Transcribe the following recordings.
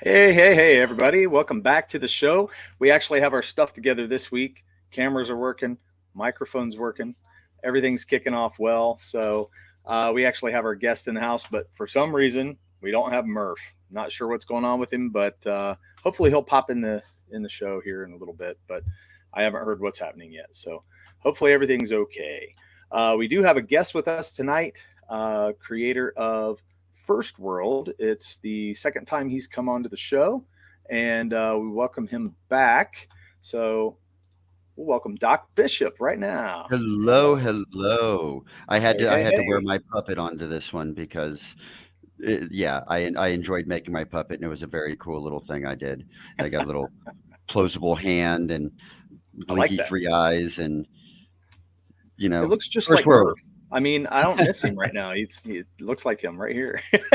Hey, everybody. Welcome back to the show. We actually have our stuff together this week. Cameras are working, microphones working, everything's kicking off well. So we actually have our guest in the house, but for some reason, we don't have Murph. Not sure what's going on with him, but hopefully he'll pop in the show here in a little bit, but I haven't heard what's happening yet. So hopefully everything's okay. We do have a guest with us tonight, creator of FirstWorld. It's the second time he's come onto the show, and we welcome him back. So we'll welcome Doc Bishop right now. Hello, hello. I had Hey, to I hey, had to wear hey. my puppet onto this one because yeah, I enjoyed making my puppet and it was a very cool little thing I did. I got a little plosable hand and I like blinky that. three eyes and It looks just first like world. Murph. I mean, I don't miss him right now. He looks like him right here. I think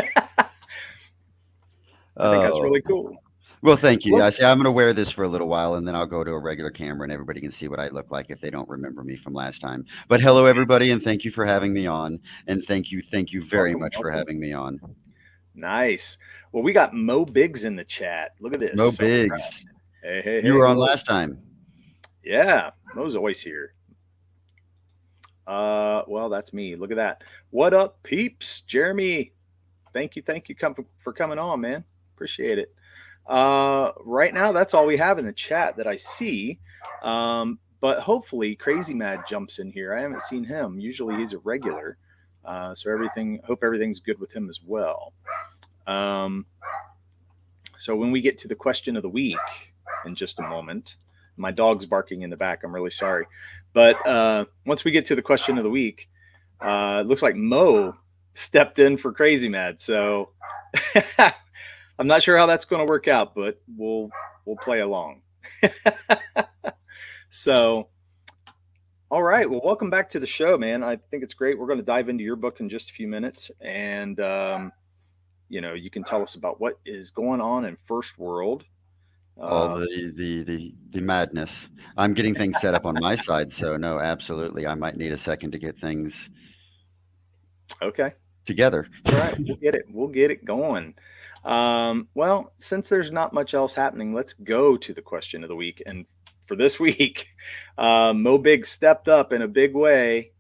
that's Oh. really cool. Well, thank you. I Let's say I'm gonna wear this for a little while and then I'll go to a regular camera and everybody can see what I look like if they don't remember me from last time. But hello everybody and thank you for having me on. And thank you very welcome, much for welcome. having me on. Nice. Well, we got Mo Biggs in the chat. Look at Mo this. All Biggs. right. Hey, You were on Mo. last time. Yeah, Mo's always here. Well, that's me. Look at that. What up, peeps? Jeremy, thank you for coming on, man. Appreciate it. Right now, that's all we have in the chat that I see. But hopefully, Crazy Mad jumps in here. I haven't seen him. Usually, he's a regular. Hope everything's good with him as well. Um, so when we get to the question of the week in just a moment, my dog's barking in the back. I'm really sorry. But once we get to the question of the week, it looks like Mo stepped in for Crazy Mad. So I'm not sure how that's going to work out, but we'll play along. So, all right. Well, welcome back to the show, man. I think it's great. We're going to dive into your book in just a few minutes, and you can tell us about what is going on in First World. All Uh, the madness. I'm getting things set up on my side, so no, absolutely. I might need a second to get things okay. together. All right, we'll get it. We'll get it going. Well, since there's not much else happening, let's go to the question of the week. And for this week, Mo Big stepped up in a big way,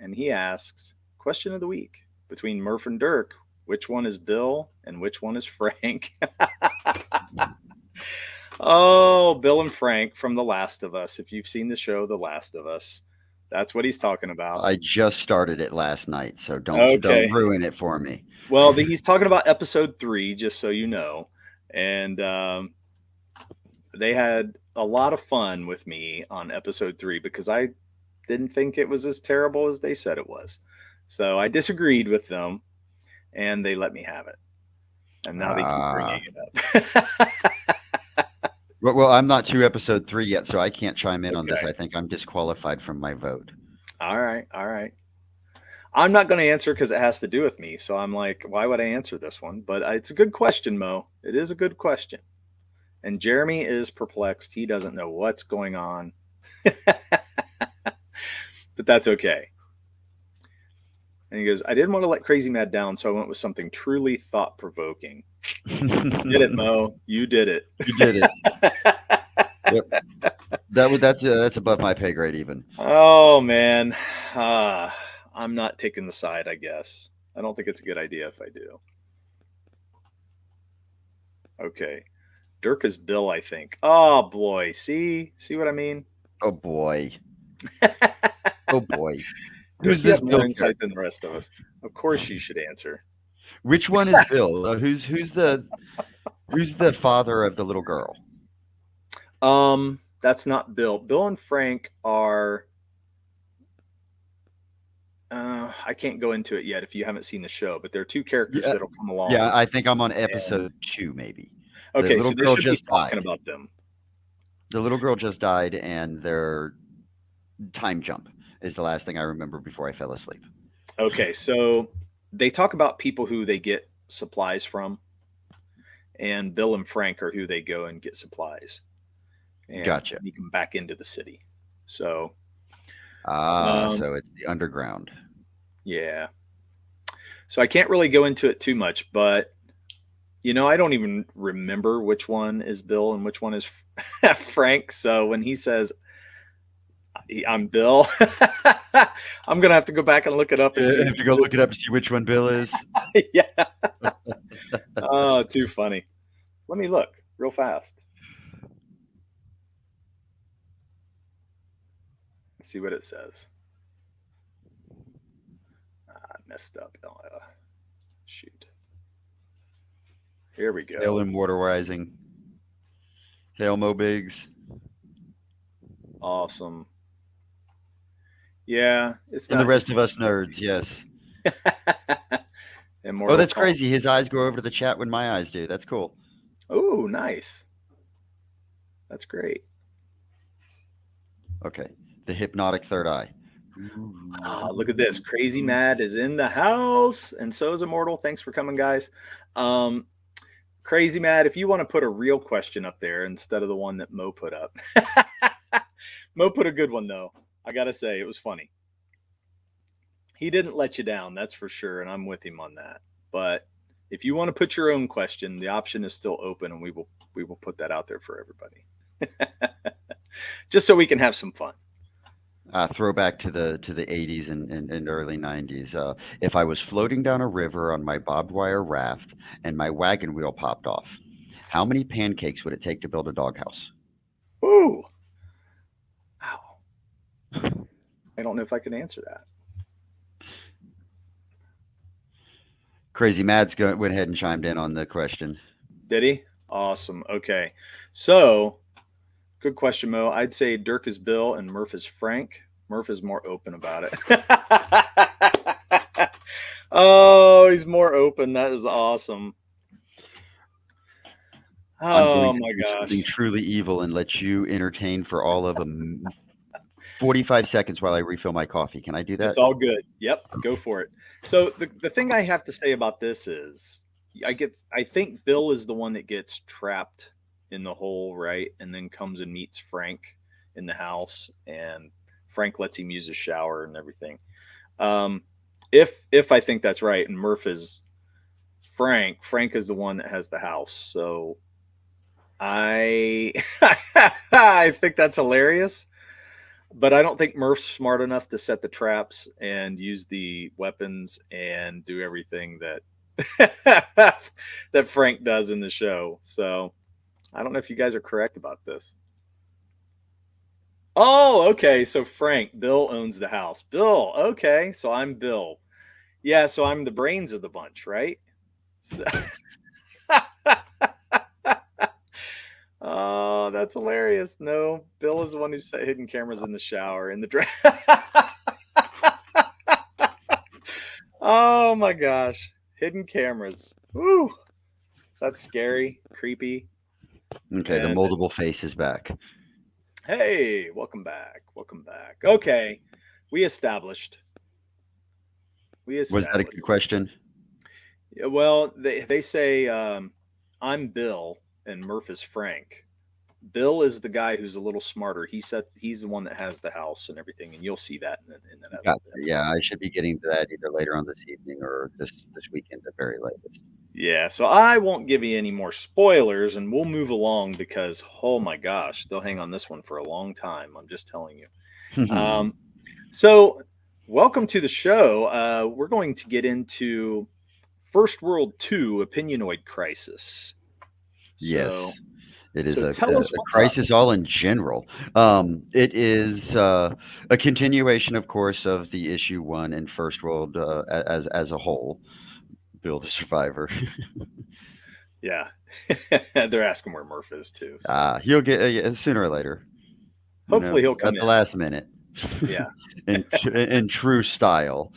and he asks, "Question of the week: between Murph and Dirk, which one is Bill and which one is Frank?" Oh, Bill and Frank from The Last of Us. If you've seen the show The Last of Us, that's what he's talking about. I just started it last night, so don't Okay. ruin it for me. Well, he's talking about episode 3, just so you know. And they had a lot of fun with me on episode 3 because I didn't think it was as terrible as they said it was. So I disagreed with them, and they let me have it. And now they keep Ah. bringing it up. Well, I'm not to episode 3 yet, so I can't chime in on this. Okay. I think I'm disqualified from my vote. All right. All right. I'm not going to answer because it has to do with me. So I'm like, why would I answer this one? But it's a good question, Mo. It is a good question. And Jeremy is perplexed. He doesn't know what's going on, but that's okay. And he goes, I didn't want to let Crazy Mad down, so I went with something truly thought provoking. Did it, Mo? You did it. You did it. Yep. That's above my pay grade even. Oh, man. Uh, I'm not taking the side, I guess. I don't think it's a good idea if I do. Okay. Dirk is Bill, I think. Oh, boy. See what I mean? Oh boy. Oh boy. Dirk, Who's you this have more Bill insight than character? the rest of us. Of course you should answer. Which one is Bill? Who's the father of the little girl? That's not Bill. Bill and Frank are. I can't go into it yet if you haven't seen the show, but there are two characters Yeah, that'll come yeah, along. I think I'm on And episode 2 maybe. The okay, little so they girl should be just talking died. about them. The little girl just died and their time jump is the last thing I remember before I fell asleep. Okay, so they talk about people who they get supplies from, and Bill and Frank are who they go and get supplies and Gotcha. sneak them back into the city. So, Ah, um, so it's the underground. yeah. So I can't really go into it too much, but I don't even remember which one is Bill and which one is Frank. So when he says I'm Bill, I'm gonna have to go back and look it up and I see have to who's go look it up to see which one Bill is. who. Yeah. Oh, too funny. Let me look real fast. Let's see what it says. I messed up. Shoot. Here we go. Hail Immortal Rising. Hail Mo Biggs. Awesome. Yeah, it's And the not. rest of us nerds, yes. Immortal Oh, that's Call. crazy. His eyes go over to the chat when my eyes do. That's cool. Oh, nice. That's great. Okay. The hypnotic third eye. Oh, look at this. Crazy Mad is in the house, and so is Immortal. Thanks for coming, guys. Crazy Mad, if you want to put a real question up there instead of the one that Mo put up. Mo put a good one, though. I got to say, it was funny. He didn't let you down, that's for sure, and I'm with him on that. But if you want to put your own question, the option is still open, and we will put that out there for everybody. Just so we can have some fun. Throwback to the 80s and early 90s. If I was floating down a river on my barbed wire raft and my wagon wheel popped off, how many pancakes would it take to build a doghouse? Ooh. Wow. I don't know if I can answer that. Crazy Mads went ahead and chimed in on the question. Did he? Awesome. Okay. So, good question, Mo. I'd say Dirk is Bill and Murph is Frank. Murph is more open about it. Oh, he's more open. That is awesome. Oh my gosh. Something truly evil and let you entertain for all of 45 seconds while I refill my coffee. Can I do that? It's all good. Yep, go for it. So the thing I have to say about this is I think Bill is the one that gets trapped in the hole, right? And then comes and meets Frank in the house, and Frank lets him use a shower and everything. If I think that's right, and Murph is Frank is the one that has the house. So I I think that's hilarious. But I don't think Murph's smart enough to set the traps and use the weapons and do everything that that Frank does in the show. So I don't know if you guys are correct about this. Oh, okay. So Bill owns the house. Bill, okay. So I'm Bill. Yeah, so I'm the brains of the bunch, right? So oh, that's hilarious. No, Bill is the one who set hidden cameras in the shower in the Oh my gosh. Hidden cameras. Woo. That's scary, creepy. Okay, the moldable face is back. Hey, welcome back. Welcome back. Okay. We established. Was that a good question? Well, they say I'm Bill and Murph is Frank. Bill is the guy who's a little smarter. He's the one that has the house and everything, and you'll see that in that episode. Yeah, I should be getting to that either later on this evening or this weekend at very latest. Yeah, so I won't give you any more spoilers, and we'll move along because, oh my gosh, they'll hang on this one for a long time. I'm just telling you. So, welcome to the show. We're going to get into FirstWorld 2, Opinionoid Crisis. Yes. It is a crisis all in general. It is a continuation, of course, of the issue 1 in FirstWorld as a whole. Bill the Survivor. Yeah. They're asking where Murph is, too. So. He'll get sooner or later. Hopefully he'll come at the last minute. Yeah. in true style.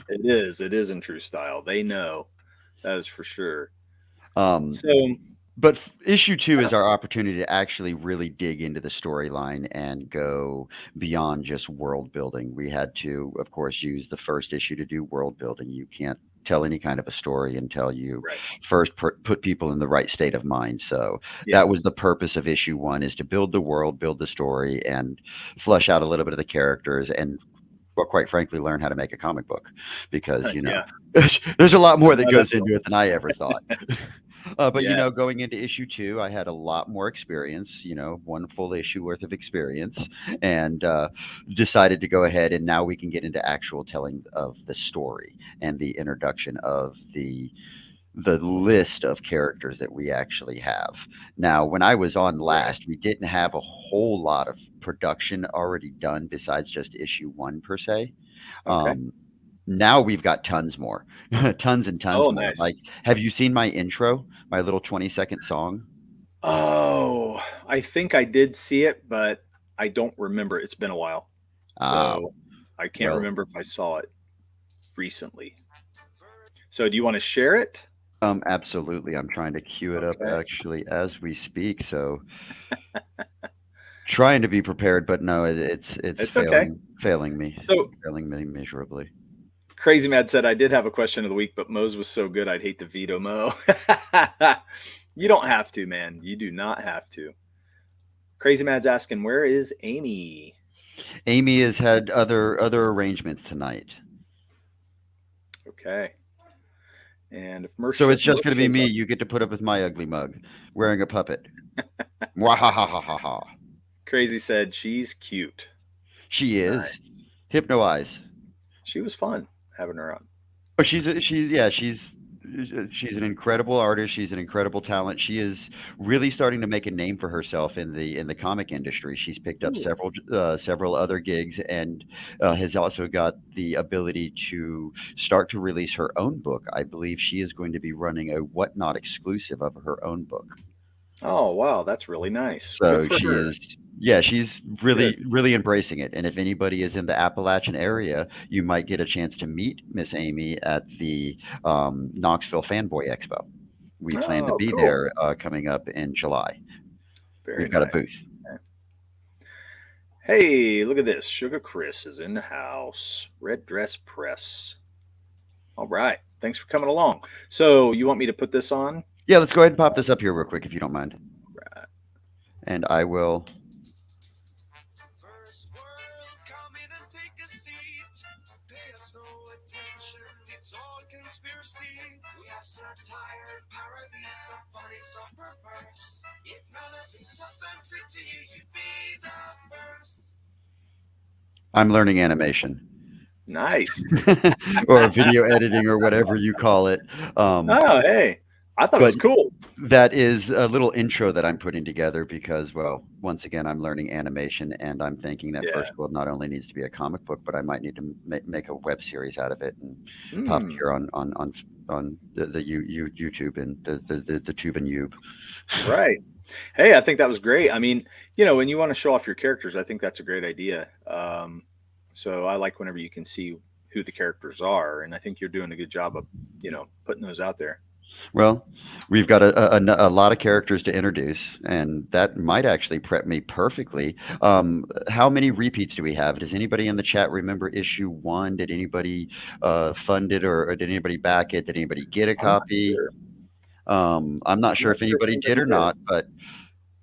It is in true style. They know. That is for sure. But issue 2 is our opportunity to actually really dig into the storyline and go beyond just world building. We had to, of course, use the first issue to do world building. You can't tell any kind of a story until you first put people in the right state of mind. So that was the purpose of issue 1, is to build the world, build the story, and flesh out a little bit of the characters and, well, quite frankly, learn how to make a comic book, because there's a lot more that goes into it than I ever thought. But Yes. going into issue two, I had a lot more experience. One full issue worth of experience, and decided to go ahead. And now we can get into actual telling of the story and the introduction of the list of characters that we actually have. Now, when I was on Right. last, we didn't have a whole lot of production already done besides just issue one per se. Okay. Um, Now we've got tons more, tons and tons Oh, more. nice. Like, have you seen my intro, my little 20-second song? Oh, I think I did see it, but I don't remember. It's been a while. Ah, So I can't well, remember if I saw it recently. So do you want to share it? absolutely. I'm trying to queue it up Okay. actually as we speak. So trying to be prepared, but no, it's It's okay. So failing me miserably. Crazy Mad said I did have a question of the week, but Moe's was so good I'd hate to veto Mo. You don't have to, man. You do not have to. Crazy Mad's asking, where is Amy? Amy has had other arrangements tonight. Okay. And if So it's just Murph going to be shows me. up, You get to put up with my ugly mug wearing a puppet. Mwahahaha. Crazy said she's cute. She is. Nice. Hypno Eyes. She was fun having her on. Oh, she's an incredible artist. She's an incredible talent. She is really starting to make a name for herself in the comic industry. She's picked up Ooh. several other gigs and has also got the ability to start to release her own book. I believe she is going to be running a Whatnot exclusive of her own book. Oh, wow. That's really nice. Good So for she her. is, yeah, she's Good. really embracing it. And if anybody is in the Appalachian area, you might get a chance to meet Miss Amy at the Knoxville Fanboy Expo. We plan to Oh, be cool. there coming up in July. Very We've got a nice. booth. Okay. Hey, look at this. Sugar Chris is in the house. Red Dress Press. All right. Thanks for coming along. So, you want me to put this on? Yeah, let's go ahead and pop this up here real quick if you don't mind. Right. And I will. First world, come in and take a seat. Pay us no attention, it's all conspiracy. We have satire, parody, some funny, some perverse. If none of it's offensive to you, you'd be the first. I'm learning animation Nice. or video editing or whatever you call it. Oh, hey. I thought it But was cool. that is a little intro that I'm putting together because, well, once again, I'm learning animation and I'm thinking that Yeah. First World not only needs to be a comic book, but I might need to make a web series out of it and pop it Hmm. here on YouTube and the Tube and Yube. Right. Hey, I think that was great. I mean, when you want to show off your characters, I think that's a great idea. So I like whenever you can see who the characters are, and I think you're doing a good job of, putting those out there. Well, we've got a lot of characters to introduce, and that might actually prep me perfectly. How many repeats do we have? Does anybody in the chat remember issue one? Did anybody fund it, or did anybody back it? Did anybody get a I'm not copy? sure. I'm not I'm sure not if sure if anybody did anybody or did. not, but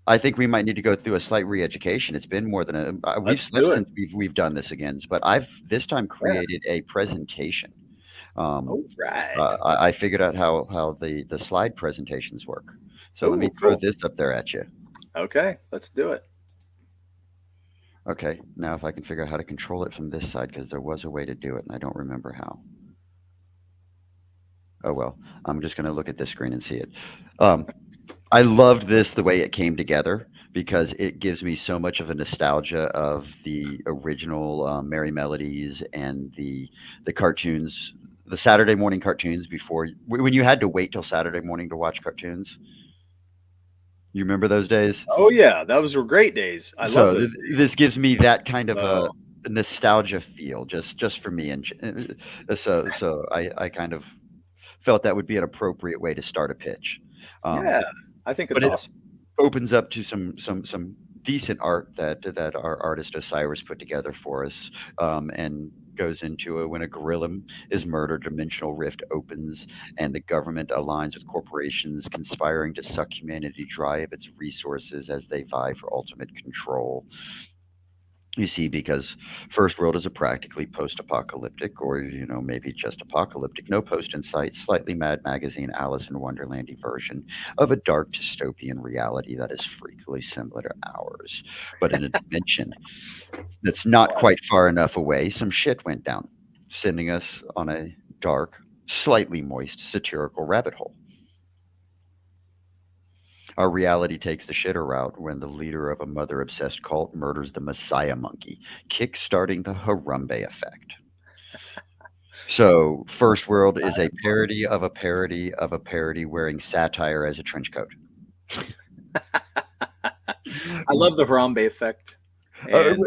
I think we might need to go through a slight re-education. It's been more than we've Let's slept do it. since we've done this again, but I've this time Yeah. created a presentation. Um, All right. I figured out how the slide presentations work. So let me Oh, throw cool. this up there at you. Okay, let's do it. Okay, now if I can figure out how to control it from this side, because there was a way to do it, and I don't remember how. Oh well, I'm just going to look at this screen and see it. Um, I loved this the way it came together because it gives me so much of a nostalgia of the original Merry Melodies and the cartoons, the Saturday morning cartoons before when you had to wait till Saturday morning to watch cartoons. You remember those days? Oh yeah, those were great days. I love So those this days. gives me that kind of a So nostalgia feel, just for me, and so I kind of felt that would be an appropriate way to start a pitch. Um, yeah, I think but it's it awesome. opens up to some decent art that our artist Osiris put together for us, and goes into it when a gorilla is murdered, dimensional rift opens, and the government aligns with corporations conspiring to suck humanity dry of its resources as they vie for ultimate control. You see, because First World is a practically post-apocalyptic, or maybe just apocalyptic, no post in sight, slightly mad magazine, Alice in Wonderlandy version of a dark dystopian reality that is freakily similar to ours, but in a dimension that's not Wow. quite far enough away. Some shit went down, sending us on a dark, slightly moist, satirical rabbit hole. Our reality takes the shitter route when the leader of a mother obsessed cult murders the Messiah monkey, kick-starting the Harambe effect. So, First World is a parody of a parody of a parody wearing satire as a trench coat. I love the Harambe effect, Uh, and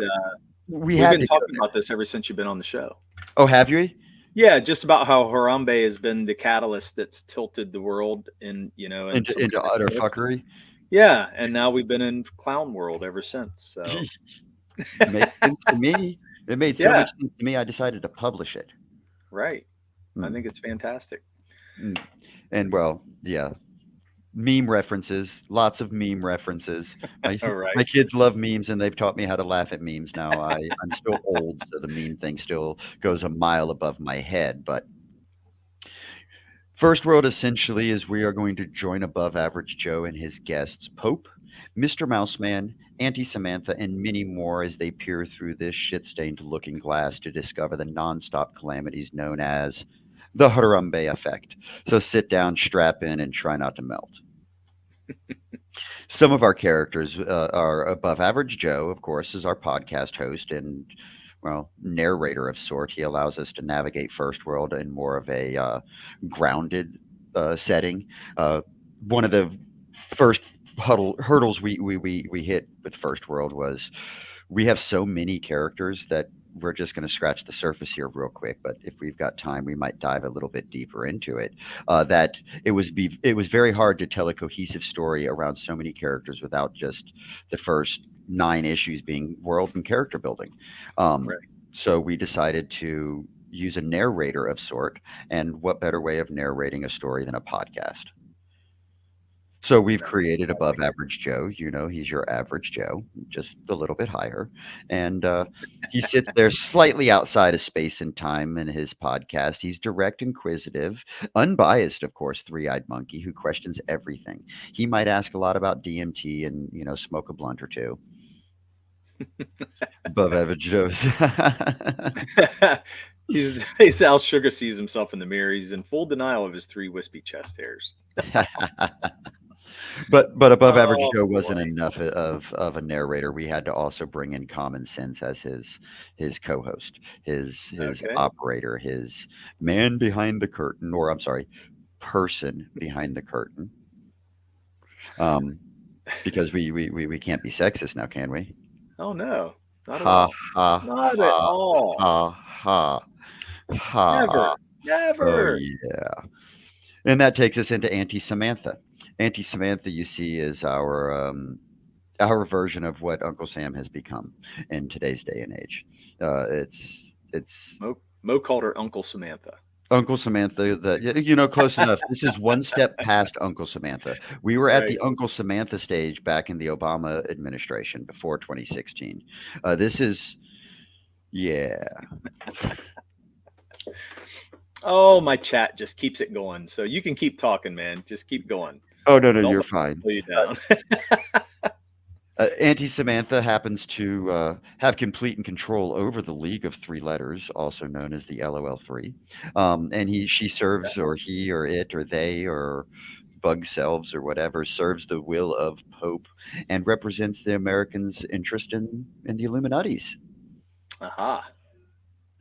we we've had been to go talking there. about this ever since you've been on the show. Oh, have you? Yeah, just about how Harambe has been the catalyst that's tilted the world in some Into kind of utter shift. fuckery? Yeah, and now we've been in clown world ever since. So Makes sense to me. It made so yeah, much sense to me, I decided to publish it. right. I Mm, think it's fantastic. mm. And well, yeah, meme references, lots of meme references. My All right. my kids love memes, and they've taught me how to laugh at memes now. I'm still old, so the meme thing still goes a mile above my head. But First World essentially is we are going to join Above Average Joe and his guests, Pope, Mr. Mouseman, Auntie Samantha, and many more as they peer through this shit stained looking glass to discover the nonstop calamities known as the Harambe effect. So sit down, strap in, and try not to melt. Some of our characters are Above Average Joe, of course, is our podcast host and, well, narrator of sort. He allows us to navigate First World in more of a grounded setting. One of the first hurdles we hit with First World was we have so many characters that we're just going to scratch the surface here real quick. But if we've got time, we might dive a little bit deeper into it. That it was very hard to tell a cohesive story around so many characters without just the first 9 issues being world and character building. Um, Right. so we decided to use a narrator of sort, and what better way of narrating a story than a podcast? So we've created I Above like it. Average Joe. He's your average Joe, just a little bit higher. And he sits there slightly outside of space and time in his podcast. He's direct, inquisitive, unbiased, of course, three-eyed monkey who questions everything. He might ask a lot about DMT and, smoke a blunt or two. Above Average Joe's. He's Al Sugar sees himself in the mirror. He's in full denial of his 3 wispy chest hairs. But Above Average Oh Joe boy. wasn't enough of a narrator. We had to also bring in Common Sense as his co-host, his Okay. operator, his man behind the curtain, or I'm sorry, person behind the curtain. Um, because we can't be sexist now, can we? Oh no, not at Ha all. ha Not at ha all. ha ha ha. Never. Oh Never. yeah. And that takes us into Auntie Samantha. Auntie Samantha, you see, is our version of what Uncle Sam has become in today's day and age. It's Mo called her Uncle Samantha. Uncle Samantha. Close enough. This is one step past Uncle Samantha. We were at Right. the Uncle Samantha stage back in the Obama administration before 2016. This is, yeah. Oh, my chat just keeps it going. So you can keep talking, man. Just keep going. Oh no, Don't you're let me fine. slow you down. Auntie Samantha happens to have complete and control over the League of Three Letters, also known as the LOL3. And she serves, or he, or it, or they, or bug selves, or whatever, serves the will of Pope and represents the Americans' interest in the Illuminati's. Aha.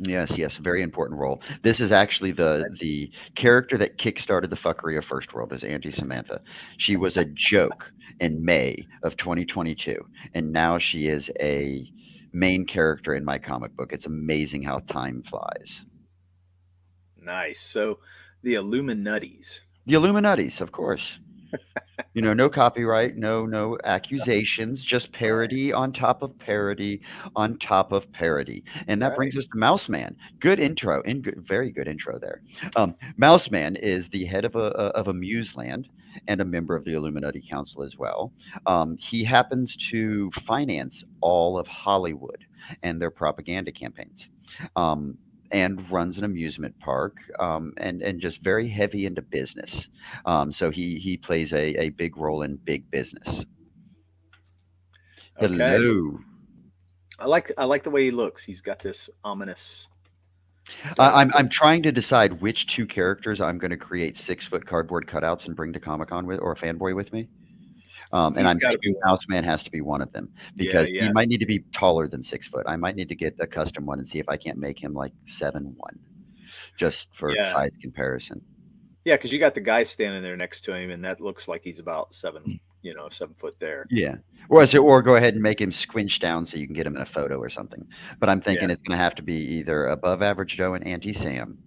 Yes, very important role. This is actually the character that kickstarted the fuckery of First World is Auntie Samantha. She was a joke in May of 2022, and now she is a main character in my comic book. It's amazing how time flies. Nice. So the Illuminati's. The Illuminati's, of course. No copyright, no accusations, just parody on top of parody on top of parody. And that Right. brings us to Mouseman. Good intro, very good intro there. Mouseman is the head of a Museland and a member of the Illuminati Council as well. He happens to finance all of Hollywood and their propaganda campaigns. Um, and runs an amusement park, and just very heavy into business. So he plays a big role in big business. Okay. Hello. I like the way he looks. He's got this ominous I- dark I'm look. I'm trying to decide which two characters I'm going to create 6 foot cardboard cutouts and bring to Comic Con with, or a fanboy with me. And He's I'm got to be thinking one. Mouseman has to be one of them Yeah. because he Yes. might need to be taller than 6 foot. I might need to get a custom one and see if I can't make him like 7'1", just for Yeah. size comparison. Yeah. Because you got the guy standing there next to him, and that looks like he's about 7 foot there. Yeah. Or go ahead and make him squinch down so you can get him in a photo or something. But I'm Yeah. thinking it's going to have to be either above average Joe and Auntie Sam,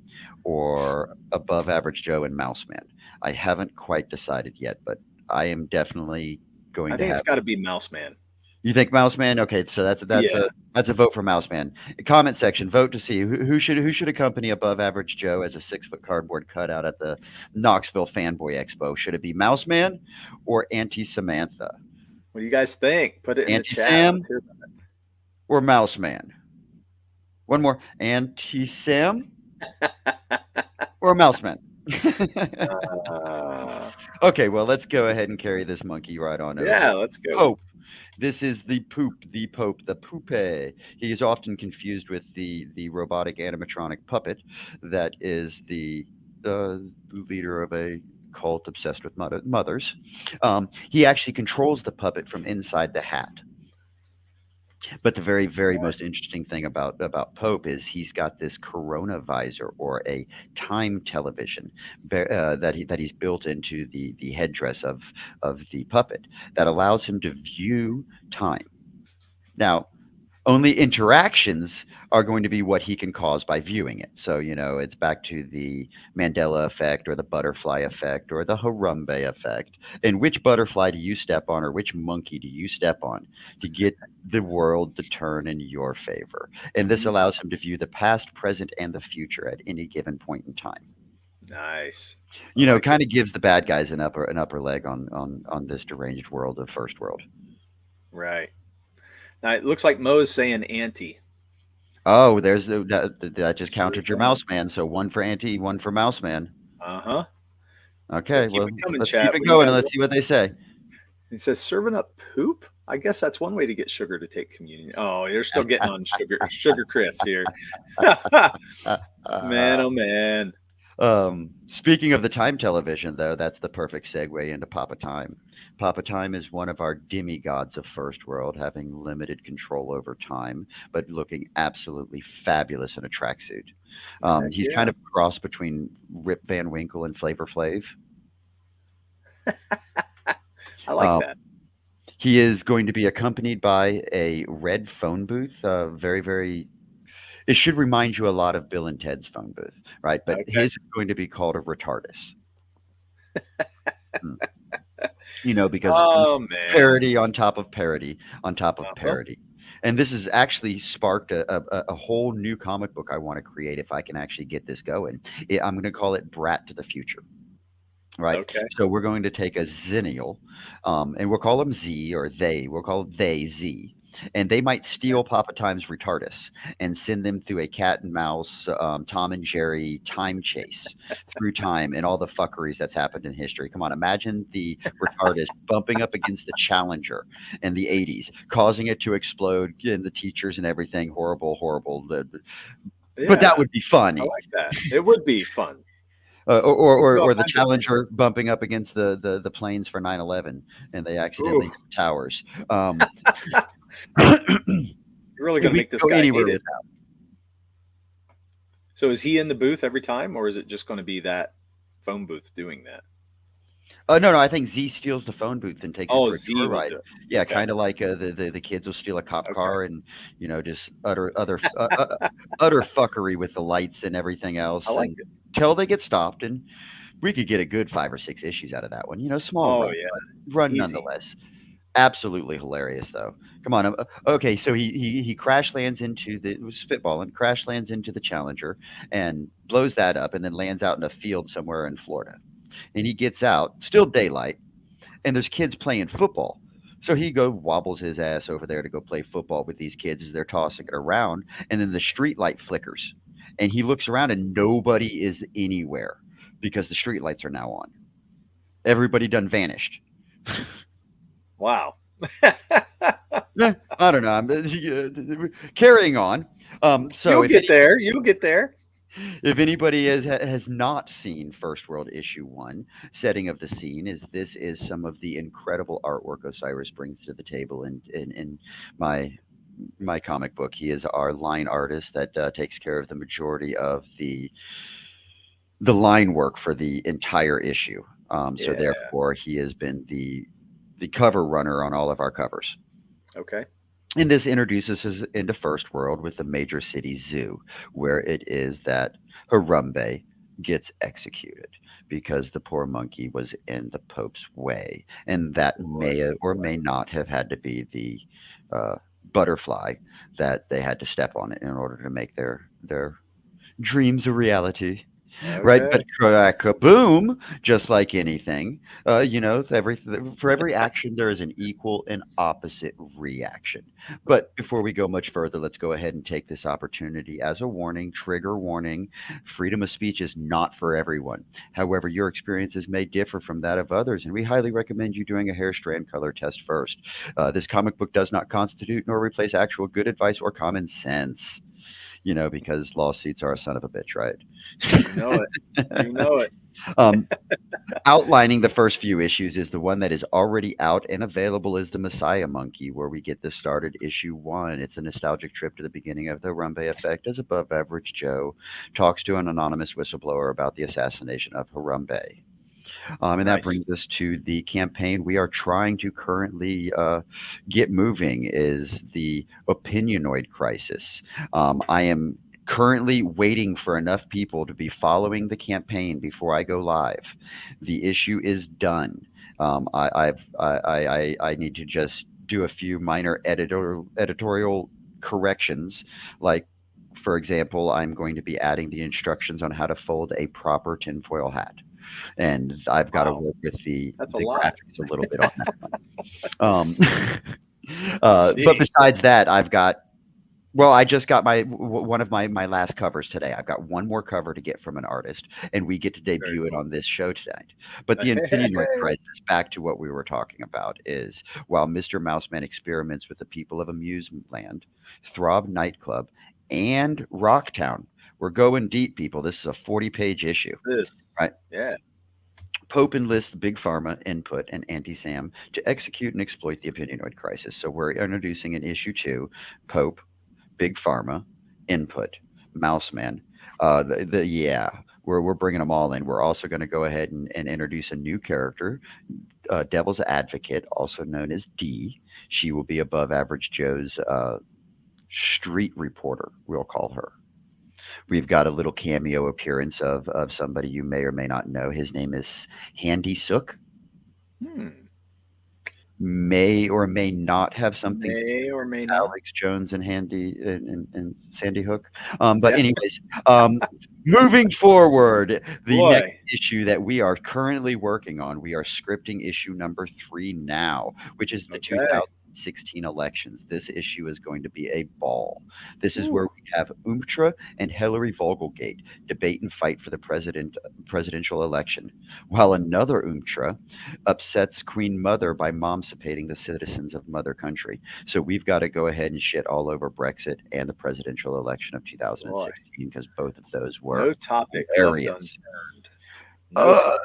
or above average Joe and Mouseman. I haven't quite decided yet, but I am definitely I going to think it's have. got to be Mouse Man. You think Mouseman? Okay, so Yeah. that's a vote for Mouseman. Comment section, vote to see who should accompany above average Joe as a 6 foot cardboard cutout at the Knoxville Fanboy Expo. Should it be Mouseman or Auntie Samantha? What do you guys think? Put it in the Auntie chat. Sam Let's hear or Mouseman? One more. Auntie Sam or Mouseman? Uh, Okay, well, let's go ahead and carry this monkey right on yeah. over. Let's go. Pope. This is the Pope, the Poupe. He is often confused with the robotic animatronic puppet that is the leader of a cult obsessed with mothers. He actually controls the puppet from inside the hat. But the very, very most interesting thing about Pope is he's got this Corona visor, or a time television, that he's built into the headdress of the puppet, that allows him to view time. Now, only interactions are going to be what he can cause by viewing it. So, it's back to the Mandela effect, or the butterfly effect, or the Harambe effect. And which butterfly do you step on, or which monkey do you step on to get the world to turn in your favor? And this allows him to view the past, present, and the future at any given point in time. Nice. I like it. Kind of gives the bad guys an upper leg on this deranged world of First World. Right. Now it looks like Mo's saying anti. Oh, that just So countered there's your one. Mouse Man. So one for Auntie, one for Mouse Man. So Okay, keep well, it coming, let's chat. keep What it do you going and guys let's see what they say. He says serving up poop. I guess that's one way to get sugar to take communion. Oh, you're still getting on sugar Chris here. Man, oh man. Speaking of the time television, though, that's the perfect segue into Papa Time. Papa Time is one of our demigods of First World, having limited control over time, but looking absolutely fabulous in a tracksuit. Heck He's yeah. kind of a cross between Rip Van Winkle and Flavor Flav. I like Um, that. he is going to be accompanied by a red phone booth. Very, very. It should remind you a lot of Bill and Ted's phone booth, right? But Okay. his is going to be called a retardus. Hmm. Because Oh man. parody on top of parody on top of Uh-huh. parody. And this has actually sparked a whole new comic book I want to create if I can actually get this going. I'm going to call it Brat to the Future. Right. Okay. So we're going to take a Zennial, and we'll call them Z, or they. We'll call they Z. And they might steal Papa Time's retardus and send them through a cat and mouse, Tom and Jerry time chase through time and all the fuckeries that's happened in history. Come on, imagine the retardus bumping up against the Challenger in the 80s, causing it to explode, and the teachers and everything. Horrible, horrible. But Yeah. that would be I funny. like that. It would be fun. Or the Kinds of Challenger bumping up against the planes for 9/11, and they accidentally Ooh. hit towers. You're really gonna We make can this go guy anywhere hate with it. that. So is he in the booth every time, or is it just going to be that phone booth doing that? Oh, no, I think Z steals the phone booth and takes it Oh, for a Z will joyride. do it. Yeah, Okay. kind of like the kids will steal a cop Okay. car and just utter fuckery with the lights and everything else, I like and it. till they get stopped and we could get a good 5 or 6 issues out of that one. Small Oh run, yeah, but run easy. nonetheless. Absolutely hilarious, though. Come on. Okay, so he crash lands into the spitballing, crash lands into the Challenger, and blows that up, and then lands out in a field somewhere in Florida. And he gets out, still daylight, and there's kids playing football. So he wobbles his ass over there to go play football with these kids as they're tossing it around, and then the street light flickers, and he looks around and nobody is anywhere because the street lights are now on. Everybody done vanished. Wow. I don't know. Carrying on. So You'll get there. You'll get there. if anybody has not seen First World issue 1, setting of the scene is some of the incredible artwork Osiris brings to the table in my comic book. He is our line artist that takes care of the majority of the line work for the entire issue. So Yeah. therefore, he has been the cover runner on all of our covers. Okay. And this introduces us into First World with the major city zoo, where it is that Harambe gets executed because the poor monkey was in the Pope's way. And that may or may not have had to be the butterfly that they had to step on in order to make their dreams a reality. Right, Okay. but kaboom! Just like anything, for every action there is an equal and opposite reaction. But before we go much further, let's go ahead and take this opportunity as a warning, trigger warning. Freedom of speech is not for everyone. However, your experiences may differ from that of others, and we highly recommend you doing a hair strand color test first. This comic book does not constitute nor replace actual good advice or common sense. Because lawsuits are a son of a bitch, right? You know it. You know it. Um, Outlining the first few issues is the one that is already out and available is the Messiah Monkey, where we get this started issue 1. It's a nostalgic trip to the beginning of the Harambe effect as Above Average Joe talks to an anonymous whistleblower about the assassination of Harambe. And that Nice. brings us to the campaign we are trying to currently get moving is the Opinionoid Crisis. I am currently waiting for enough people to be following the campaign before I go live. The issue is done. I need to just do a few minor editorial corrections, like, for example, I'm going to be adding the instructions on how to fold a proper tinfoil hat, and I've got to Wow. work with the That's a lot. graphics a little bit on that one. But Sheesh. besides that, I just got one of my last covers today. I've got one more cover to get from an artist, and we get to debut it on this show tonight. But the Opinionoid Crisis, back to what we were talking about, is while Mr. Mouseman experiments with the people of Amusement Land, Throb Nightclub, and Rocktown. We're going deep, people. This is a 40-page issue. This. Right. Yeah. Pope enlists Big Pharma, Input, and Anti-Sam to execute and exploit the Opinionoid Crisis. So we're introducing in issue 2, Pope, Big Pharma, Input, Mouseman. We're bringing them all in. We're also going to go ahead and introduce a new character, Devil's Advocate, also known as D. She will be Above Average Joe's street reporter, we'll call her. We've got a little cameo appearance of somebody you may or may not know. His name is Handy Sook. Hmm. May or may not have something to May do or may with not. Alex Jones and and Sandy Hook. Yeah. Anyways, moving forward, the Boy. next issue that we are currently working on, we are scripting issue number 3 now, which is the Okay. 2016 elections. This issue is going to be a ball. This is where we have Umtra and Hillary Vogelgate debate and fight for the presidential election, while another Umtra upsets Queen Mother by momcipating the citizens of Mother Country. So we've got to go ahead and shit all over Brexit and the presidential election of 2016 because both of those were No topic left hilarious. unturned. No topic.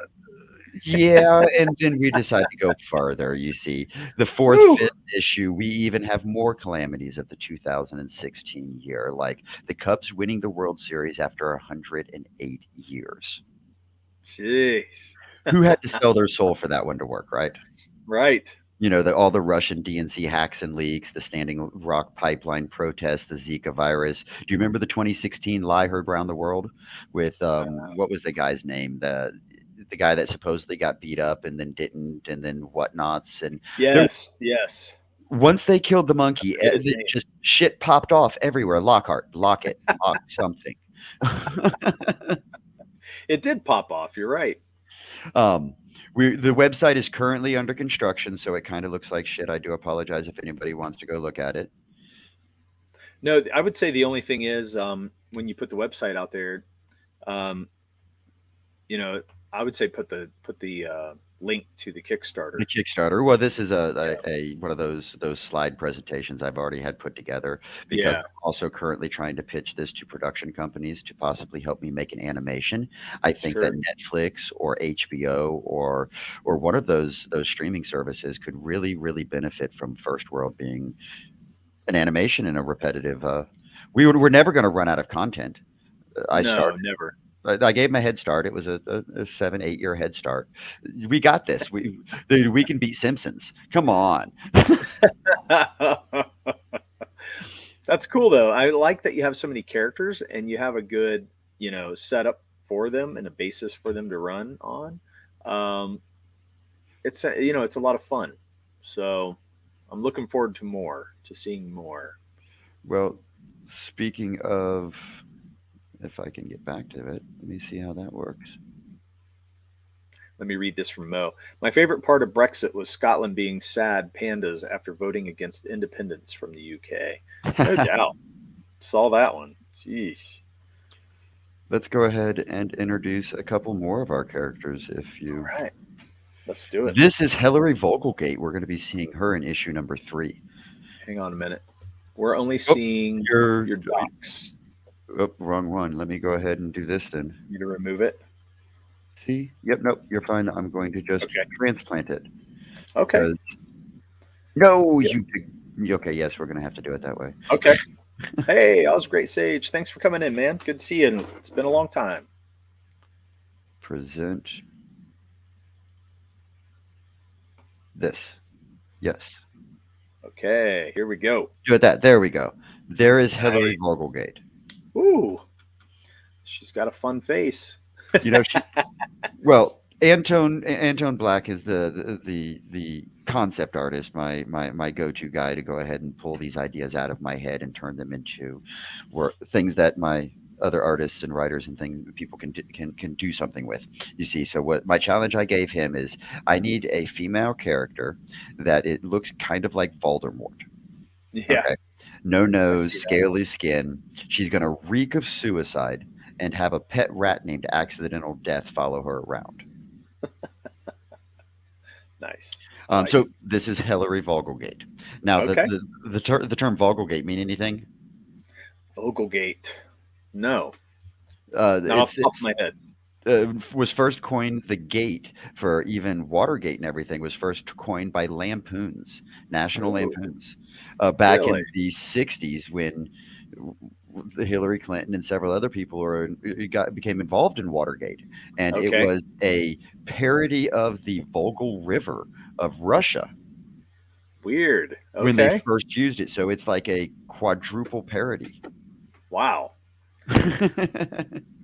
Yeah, and then we decide to go further. You see, the 4th, Woo. 5th issue, we even have more calamities of the 2016 year, like the Cubs winning the World Series after 108 years. Jeez. Who had to sell their soul for that one to work, right? Right. All the Russian DNC hacks and leaks, the Standing Rock pipeline protests, the Zika virus. Do you remember the 2016 lie heard around the world with what was the guy's name? the guy that supposedly got beat up and then didn't, and then whatnots. And there, Yes. once they killed the monkey, Forget his name. just shit popped off everywhere. Lockhart, lock it, lock something. It did pop off. You're right. The website is currently under construction, so it kind of looks like shit. I do apologize if anybody wants to go look at it. No, I would say the only thing is when you put the website out there, um, I would say put the link to the Kickstarter. The Kickstarter. Well, this is Yeah. a one of those slide presentations I've already had put together because Yeah. I'm also currently trying to pitch this to production companies to possibly help me make an animation. I think that Sure. Netflix or HBO or one of those streaming services could really benefit from First World being an animation and a repetitive. We're never going to run out of content. I No, started. never. I gave him a head start. It was a 7-8 year head start. We got this. Dude, we can beat Simpsons. Come on. That's cool though. I like that you have so many characters and you have a good, setup for them and a basis for them to run on. It's a lot of fun. So I'm looking forward to seeing more. Well, speaking of, if I can get back to it, let me see how that works. Let me read this from Mo. My favorite part of Brexit was Scotland being sad pandas after voting against independence from the UK. No doubt. Saw that one. Jeez. Let's go ahead and introduce a couple more of our characters. If All you, right. Let's do it. this is Hillary Vogelgate. We're going to be seeing her in issue number 3. Hang on a minute. We're only seeing Your docs. Oh, wrong one. Let me go ahead and do this then. You to remove it. See? Yep. Nope. You're fine. I'm going to just Okay. transplant it. Okay. No, Yep. Okay, yes, we're going to have to do it that way. Okay. Hey, I was Great Sage. Thanks for coming in, man. Good to see you. It's been a long time. Present this. Yes. Okay, here we go. Do it that. There we go. There is Hillary Nice. Vogelgate. Ooh, she's got a fun face. Well, Antone Black is the concept artist, my go-to guy to go ahead and pull these ideas out of my head and turn them into things that my other artists and writers and things people can do something with. You see, so what my challenge I gave him is I need a female character that it looks kind of like Voldemort. Yeah. Okay. No nose, see that. scaly skin. She's going to reek of suicide and have a pet rat named Accidental Death follow her around. Nice. So this is Hillary Vogelgate. Now, Okay. the term Vogelgate mean anything? Vogelgate. No. Not Not off the top of my head. Was first coined, the gate for even Watergate and everything was first coined by Lampoons, National Ooh. Lampoons, back Really? in the 60s when Hillary Clinton and several other people became involved in Watergate. And it Okay. was a parody of the Volga River of Russia Weird. when they Okay. first used it. So it's like a quadruple parody. Wow.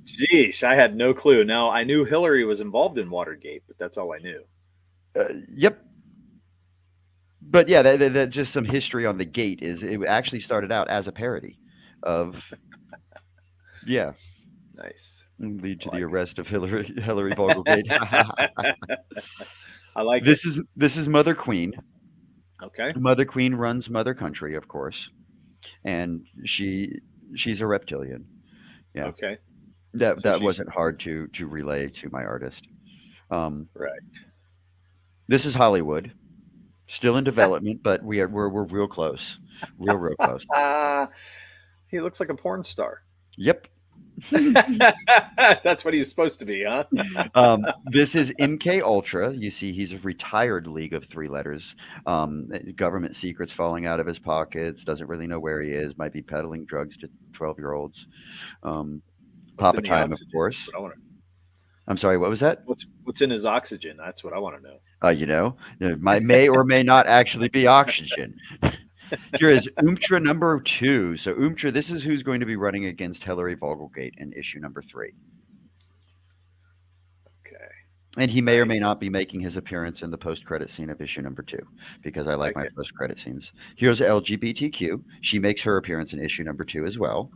Jeez, I had no clue. Now, I knew Hillary was involved in Watergate, but that's all I knew. Yep. But yeah, that just some history on the gate is it actually started out as a parody of, yeah, Nice. lead to I the like arrest of Hillary Vogelgate. I like This it. is Mother Queen. Okay. Mother Queen runs Mother Country, of course, and she's a reptilian. Yeah, Okay. that So she's wasn't hard to relay to my artist. right. This is Hollywood, still in development, but we're real close, real close. He looks like a porn star. Yep. That's what he was supposed to be, huh? This is MK Ultra. You see, he's a retired League of 3 letters. Government secrets falling out of his pockets. Doesn't really know where he is. Might be peddling drugs to 12-year-olds. What's Papa in the Time, of oxygen? course. That's what I want to. I'm sorry. What was that? What's in his oxygen? That's what I want to know. It may or may not actually be oxygen. Here is Umtra number 2. So Umtra, this is who's going to be running against Hillary Vogelgate in issue number 3. Okay. And he may or may Nice. not be making his appearance in the post-credit scene of issue number 2 because I like Like my it. post-credit scenes. Here's LGBTQ. She makes her appearance in issue number 2 as well.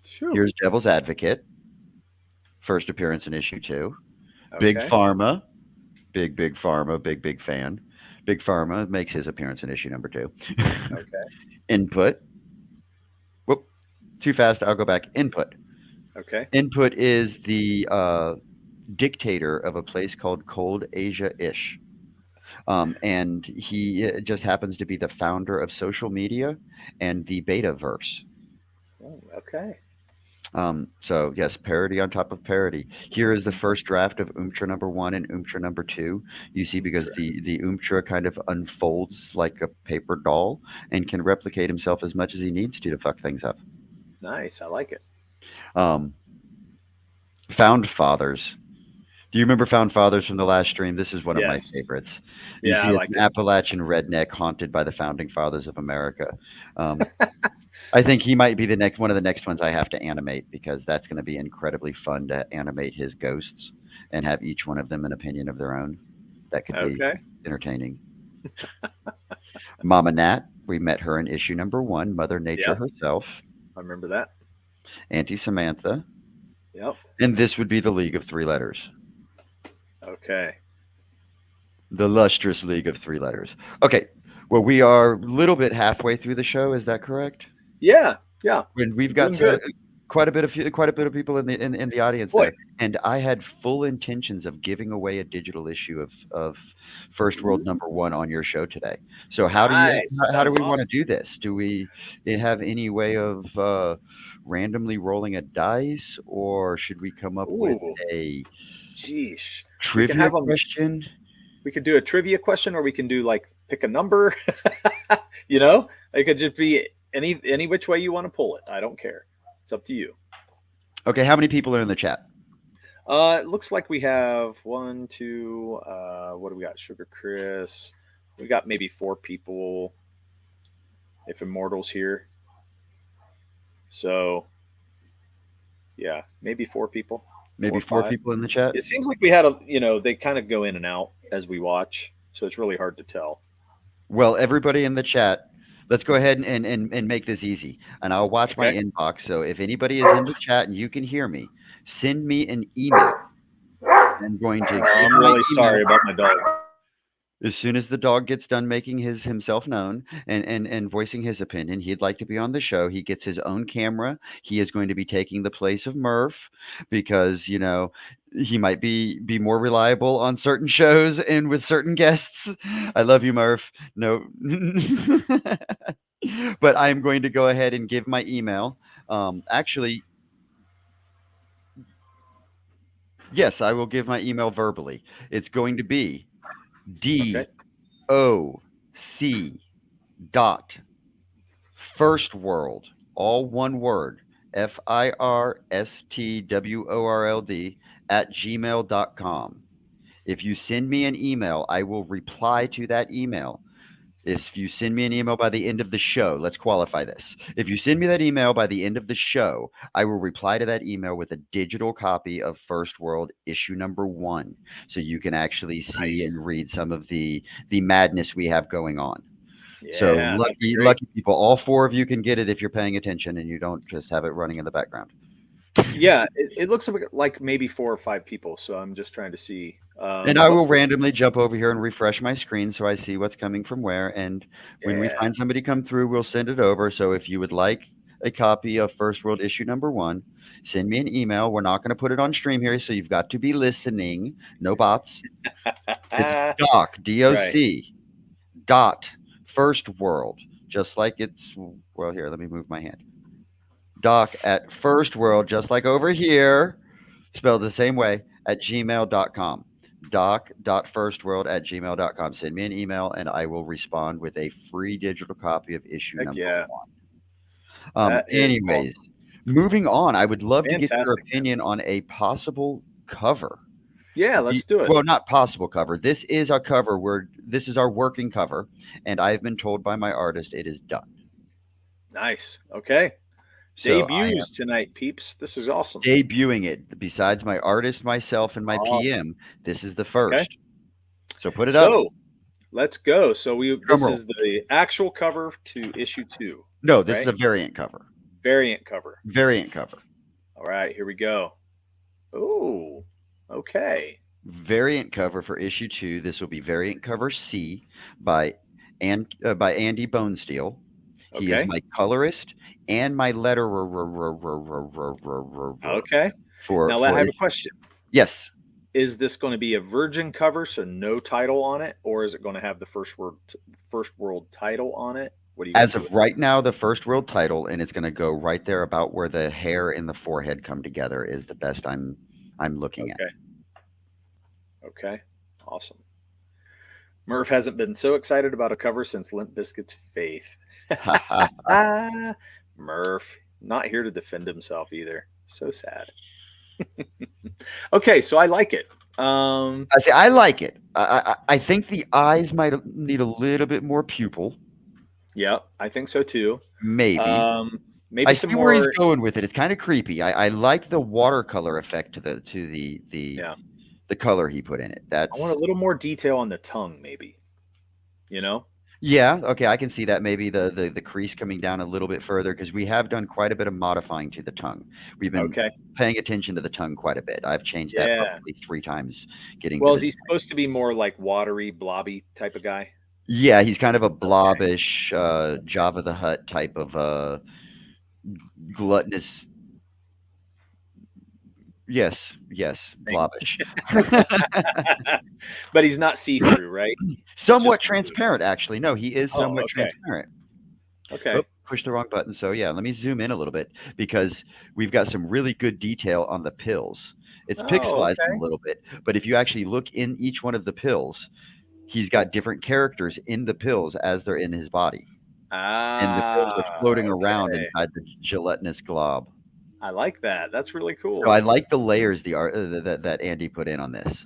Shoo. Here's Devil's Advocate, first appearance in issue 2. Big Okay. Pharma, big Pharma, big fan. Big Pharma makes his appearance in issue number 2. Okay. Input. Whoop, too fast. I'll go back. Input. Okay. Input is the dictator of a place called Cold Asia Ish. And he just happens to be the founder of social media and the Betaverse. Oh, okay. So yes, parody on top of parody. Here is the first draft of Umtra number 1 and Umtra number 2. You see, because Sure. the Umtra kind of unfolds like a paper doll and can replicate himself as much as he needs to fuck things up. Nice. I like it. Um, Found Fathers. Do you remember Found Fathers from the last stream? This is one of my Yes. favorites. You Yeah, see, I it's like an it. Appalachian redneck haunted by the founding fathers of America. Um, I think he might be the next one of the next ones I have to animate because that's going to be incredibly fun to animate his ghosts and have each one of them an opinion of their own. That could be Okay. entertaining. Mama Nat, we met her in issue number 1, Mother Nature Yep. herself. I remember that. Auntie Samantha, Yep. and this would be the League of Three Letters. Okay. The lustrous League of Three Letters. Okay. Well, we are a little bit halfway through the show. Is that correct? Yeah. Yeah. And we've Doing got good. quite a bit of people in the audience Boy. there. And I had full intentions of giving away a digital issue of First World number 1 on your show today. So Nice. how do That's we want to awesome. do this? Do we have any way of randomly rolling a dice, or should we come up with Ooh. a Geesh. We can trivia have them. question? We could do a trivia question, or we can do like pick a number. You know, it could just be any which way you want to pull it. I don't care. It's up to you. Okay, how many people are in the chat? It looks like we have 1, 2. What do we got? Sugar Chris. We got maybe 4 people. If Immortal's here. So, yeah, maybe 4 people. Maybe 4 or 4 5. people in the chat. It seems like we had they kind of go in and out as we watch, so it's really hard to tell. Well, everybody in the chat, let's go ahead and make this easy. And I'll watch my Okay. inbox. So if anybody is in the chat and you can hear me, send me an email. I'm going to. I'm really sorry about my dog. As soon as the dog gets done making himself known and voicing his opinion, he'd like to be on the show. He gets his own camera. He is going to be taking the place of Murph because, he might be more reliable on certain shows and with certain guests. I love you, Murph. No. But I'm going to go ahead and give my email. Actually, yes, I will give my email verbally. It's going to be Okay. DOC.FirstWorld, all one word, FirstWorld @gmail.com. If you send me an email, I will reply to that email. If you send me an email by the end of the show, let's qualify this. If you send me that email by the end of the show, I will reply to that email with a digital copy of First World issue number 1, so you can actually see Nice. and read some of the madness we have going on. Yeah, So that'd be great. lucky people, all 4 of you can get it if you're paying attention and you don't just have it running in the background. Yeah, it looks like maybe 4 or 5 people. So I'm just trying to see. And I will randomly jump over here and refresh my screen so I see what's coming from where. And when we Yeah. find somebody come through, we'll send it over. So if you would like a copy of First World issue number 1, send me an email. We're not going to put it on stream here, so you've got to be listening. No bots. It's doc, D-O-C, dot First World, just like it's, well, here, let me move my hand. Doc at First World, just like over here, spelled the same way, at gmail.com. doc.firstworld@gmail.com. Send me an email and I will respond with a free digital copy of issue Heck number yeah. 1. That is Anyways, awesome. Moving on, I would love to get your Fantastic, man. opinion on a possible cover. Yeah, let's do it. Well, not possible cover. This is our cover. This is our working cover, and I've been told by my artist it is done. Nice. Okay. So I am Debuts tonight, peeps. This is awesome. debuting it. Besides my artist, myself, and my Awesome. PM, this is the Okay. first. So put it up. So let's go. So Drum this roll. is the actual cover to issue 2, No, this is right? a variant cover. Variant cover. Variant cover. All right, here we go. Oh, okay. Variant cover for issue 2. This will be variant cover C by by Andy Bonesteel. He is Okay. my colorist and my letterer Okay. for Now I have a issue. question. Yes. Is this going to be a virgin cover, so no title on it, or is it going to have the first world title on it? What are you going As to do of with right now, the first world title, and it's going to go right there about where the hair and the forehead come together, is the best I'm looking it? Okay. Awesome. Murph hasn't been so excited about a cover since Limp Bizkit's Faith. at. Murph, not here to defend himself either. So sad. Okay, so I like it. I say I like it. I think the eyes might need a little bit more pupil. Yeah, I think so too. Maybe. Maybe I some see where he's more. going with it. It's kind of creepy. I like the watercolor effect to the Yeah, the color he put in it. That's I want a little more detail on the tongue, maybe. You know? yeah, okay, I can see that. Maybe the crease coming down a little bit further because we have done quite a bit of modifying to the tongue. We've been Okay. paying attention to the tongue quite a bit. I've changed that Yeah. probably 3 times getting Well, to is he supposed to be more like watery, blobby type of guy? Yeah, he's kind of a blobbish Java the Hutt type of gluttonous. Yes, blobbish. But he's not see-through, right? Somewhat just- transparent, actually. No, he is Oh, somewhat okay. transparent. Okay. Oh, push the wrong button. So yeah, let me zoom in a little bit because we've got some really good detail on the pills. It's Oh, pixelized okay. a little bit, but if you actually look in each one of the pills, he's got different characters in the pills as they're in his body. And the pills are floating around okay. inside the gelatinous glob. I like that. That's really cool. So I like the layers the art that Andy put in on this.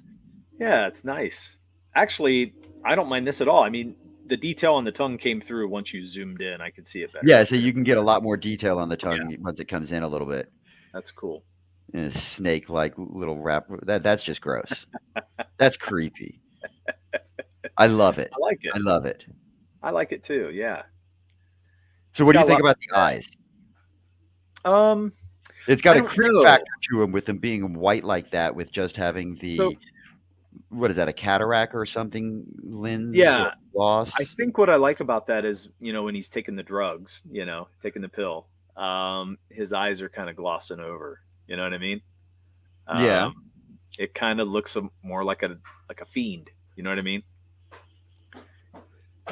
Yeah, it's nice. Actually, I don't mind this at all. I mean, the detail on the tongue came through once you zoomed in. I could see it better. Yeah, so you can get a lot more detail on the tongue once it comes in a little bit. That's cool. And a snake-like little wrap. That's just gross. That's creepy. I love it. I like it. I love it. I like it too. Yeah. So It's what do you got a think lot about the eyes? It's I got a don't creep know. factor to him with him being white like that, with just having the So- what is that, a cataract or something lens? Yeah. or gloss? I think what I like about that is, when he's taking the drugs, taking the pill, his eyes are kind of glossing over. You know what I mean? Yeah. It kind of looks more like a fiend. You know what I mean?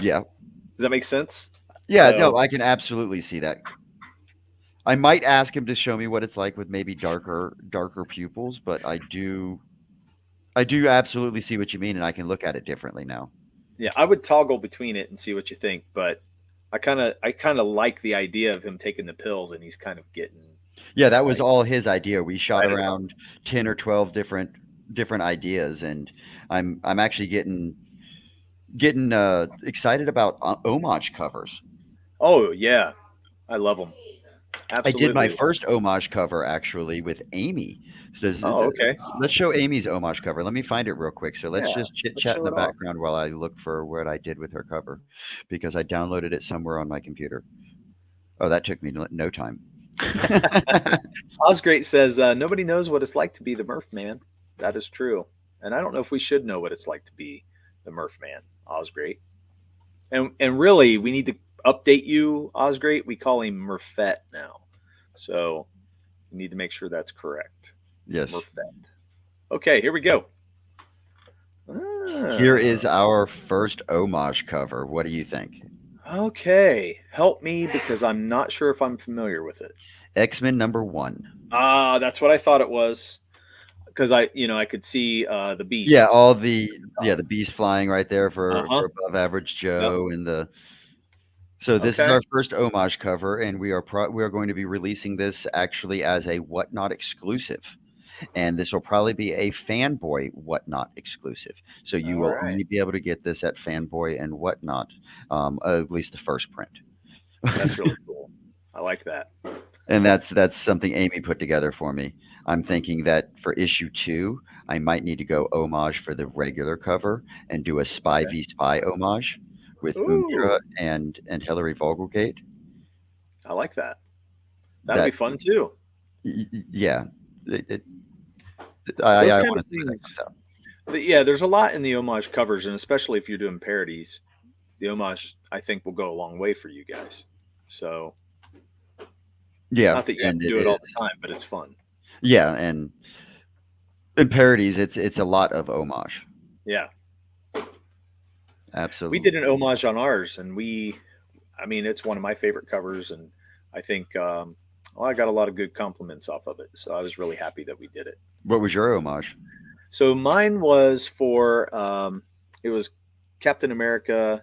Yeah. Does that make sense? Yeah, So- no, I can absolutely see that. I might ask him to show me what it's like with maybe darker pupils, but I do absolutely see what you mean, and I can look at it differently now. Yeah, I would toggle between it and see what you think, but I kind of like the idea of him taking the pills and he's kind of getting. Yeah, that was all his idea. We shot Excited about around 10 or 12 different ideas, and I'm actually getting excited about homage covers. Oh yeah, I love them. Absolutely. I did my first homage cover actually with Amy. Oh, okay. Let's show Amy's homage cover. Let me find it real quick. So let's Yeah, just chit let's chat show in the it off. background while I look for what I did with her cover, because I downloaded it somewhere on my computer. Oh, that took me no time. Osgreat says nobody knows what it's like to be the Murph man. That is true, and I don't know if we should know what it's like to be the Murph man, Osgreat. And really, we need to update you, Osgreat. We call him Murphette now, so we need to make sure that's correct. Yes. Murphette. Okay, here we go. Here is our first homage cover. What do you think? Okay, help me because I'm not sure if I'm familiar with it. X-Men #1. That's what I thought it was, because I could see the Beast. Yeah, all the the beast flying right there for Uh-huh. Above Average Joe and the. So this is Okay. our first homage cover, and we are going to be releasing this actually as a Whatnot exclusive, and this will probably be a Fanboy Whatnot exclusive. So you will Alright. only be able to get this at Fanboy and Whatnot, at least the first print. That's really cool. I like that. And that's something Amy put together for me. I'm thinking that for issue 2, I might need to go homage for the regular cover and do a Spy Okay. v Spy homage with Ooh, Mumitra and Hilary Vogelgate. I like that. That'll be That fun too. yeah, it, Those I kind want of to see when that things. comes out. Yeah, there's a lot in the homage covers, and especially if you're doing parodies, the homage I think will go a long way for you guys. So, Yeah, not that you have and to do it all the time, but it's fun. yeah, and in parodies, it's a lot of homage. Yeah, we Absolutely. did an homage on ours, and I mean, it's one of my favorite covers, and I think, well, I got a lot of good compliments off of it, so I was really happy that we did it. What was your homage? So mine was for, it was Captain America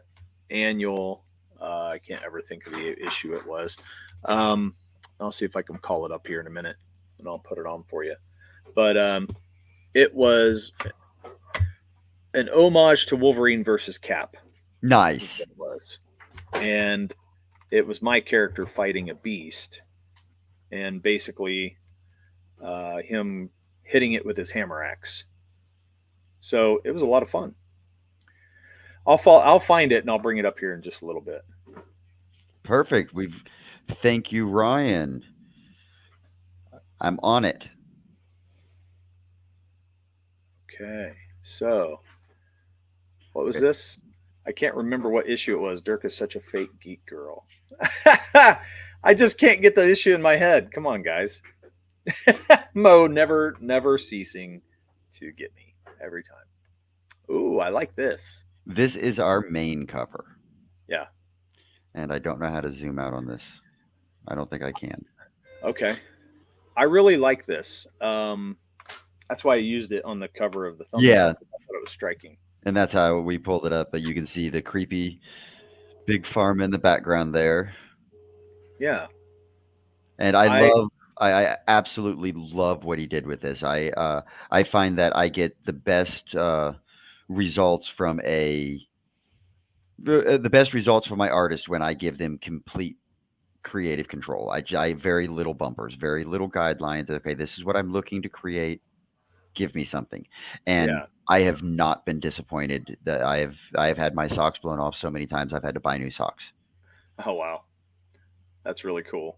annual. I can't ever think of the issue it was. Um, I'll see if I can call it up here in a minute, and I'll put it on for you. But it was an homage to Wolverine versus Cap. Is Nice. what it was, and it was my character fighting a beast, and basically him hitting it with his hammer axe. So it was a lot of fun. I'll find it and I'll bring it up here in just a little bit. Perfect. Thank you, Ryan. I'm on it. Okay, so what was this? I can't remember what issue it was. Dirk is such a fake geek girl. I just can't get the issue in my head. Come on, guys. Mo never ceasing to get me every time. Ooh, I like this. This is our main cover, Yeah. and I don't know how to zoom out on this. I don't think I can. Okay. I really like this. That's why I used it on the cover of the thumbnail. Yeah, I thought it was striking. and that's how we pulled it up. But you can see the creepy big farm in the background there, Yeah. and I I absolutely love what he did with this. I find that I get the best results from the best results from my artist when I give them complete creative control. I very little bumpers, very little guidelines. Okay, this is what I'm looking to create. Give me something, and yeah. I have not been disappointed. That I have had my socks blown off so many times. I've had to buy new socks. Oh wow. That's really cool.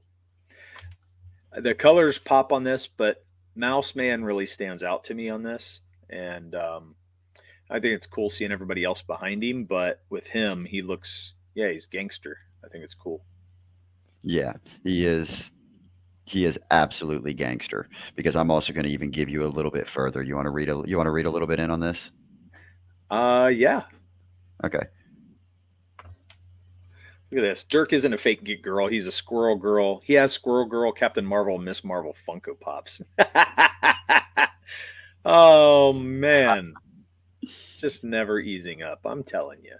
The colors pop on this, but Mouse Man really stands out to me on this. And I think it's cool seeing everybody else behind him, but with him, he looks, yeah, he's gangster. I think it's cool. Yeah, he is. He is absolutely gangster. Because I'm also going to even give you a little bit further. You want to read a little bit in on this? Yeah. Okay. Look at this. Dirk isn't a fake geek girl. He's a squirrel girl. He has squirrel girl, Captain Marvel, Miss Marvel Funko Pops. Oh man. Just never easing up. I'm telling you.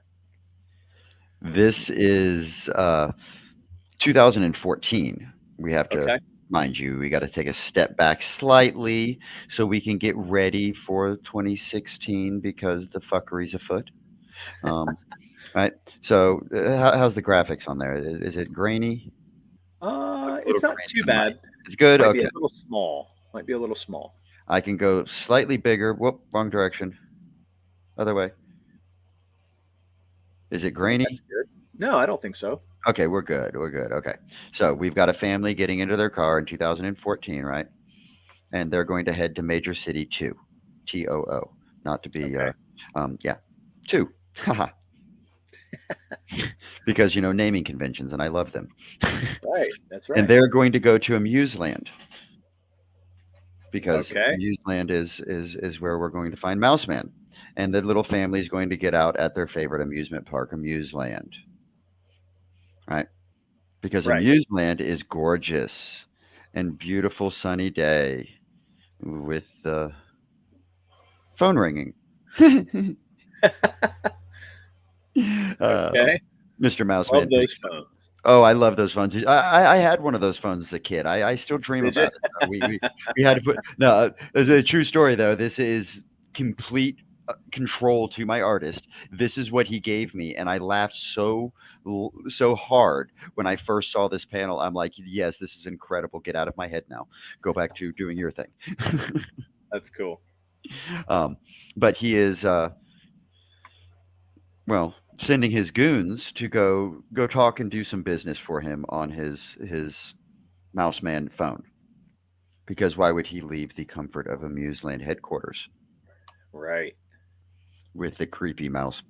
This is 2014. We have to, Okay. mind you, we got to take a step back slightly so we can get ready for 2016 because the fuckery's afoot. Right. So, how's the graphics on there? Is it grainy? A little It's not grainy too on mine. bad. It's good. Might be a Okay. little small. Might be a little small. I can go slightly bigger. Whoop, wrong direction. Other way. Is it I think that's grainy? good. No, I don't think so. Okay, we're good. We're good. Okay. So we've got a family getting into their car in 2014, right? And they're going to head to Major City 2, TOO, not to be, Okay. yeah, 2. Haha. Because, naming conventions, and I love them. Right. That's And right. they're going to go to Amuseland because Okay. Amuseland is where we're going to find Mouse Man. And the little family is going to get out at their favorite amusement park, Amuseland, right? Because Right. Amuseland is gorgeous and beautiful sunny day with the phone ringing. Okay. Mr. Love Mouseman. those phones. Oh, I love those phones. I had one of those phones as a kid. I still dream Did you? about it. We had to put no. It's a true story though. This is complete control to my artist. This is what he gave me, and I laughed so hard when I first saw this panel. I'm like, yes, this is incredible. Get out of my head now. Go back to doing your thing. That's cool. um, but he is well sending his goons to go talk and do some business for him on his mouse man phone. Because why would he leave the comfort of Amuseland headquarters Right. with the creepy mouse?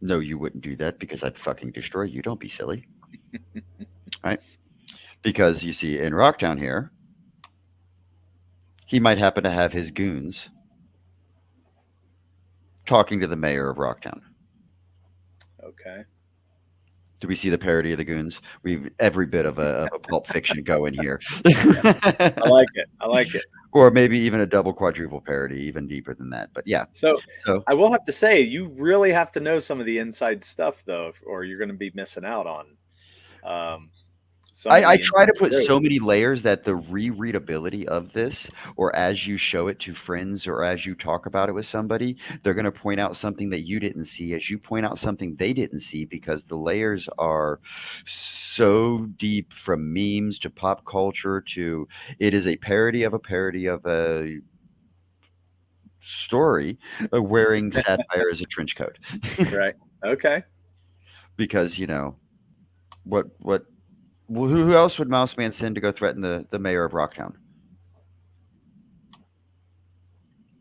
No, you wouldn't do that because I'd fucking destroy you. Don't be silly. Right? Because you see, in Rocktown here, he might happen to have his goons talking to the mayor of Rocktown. Okay. Do we see the parody of the goons? We've every bit of a Pulp Fiction going here. I like it. I like it. Or maybe even a double quadruple parody, even deeper than that. But yeah. So So I will have to say, you really have to know some of the inside stuff, though, or you're going to be missing out on some of I the try to inside put so jokes. many layers that the rereadability of this, or as you show it to friends, or as you talk about it with somebody, they're going to point out something that you didn't see, as you point out something they didn't see, because the layers are so deep, from memes to pop culture to it is a parody of a story wearing satire as a trench coat. Right. Okay. Because what who else would Mouse Man send to go threaten the mayor of Rocktown?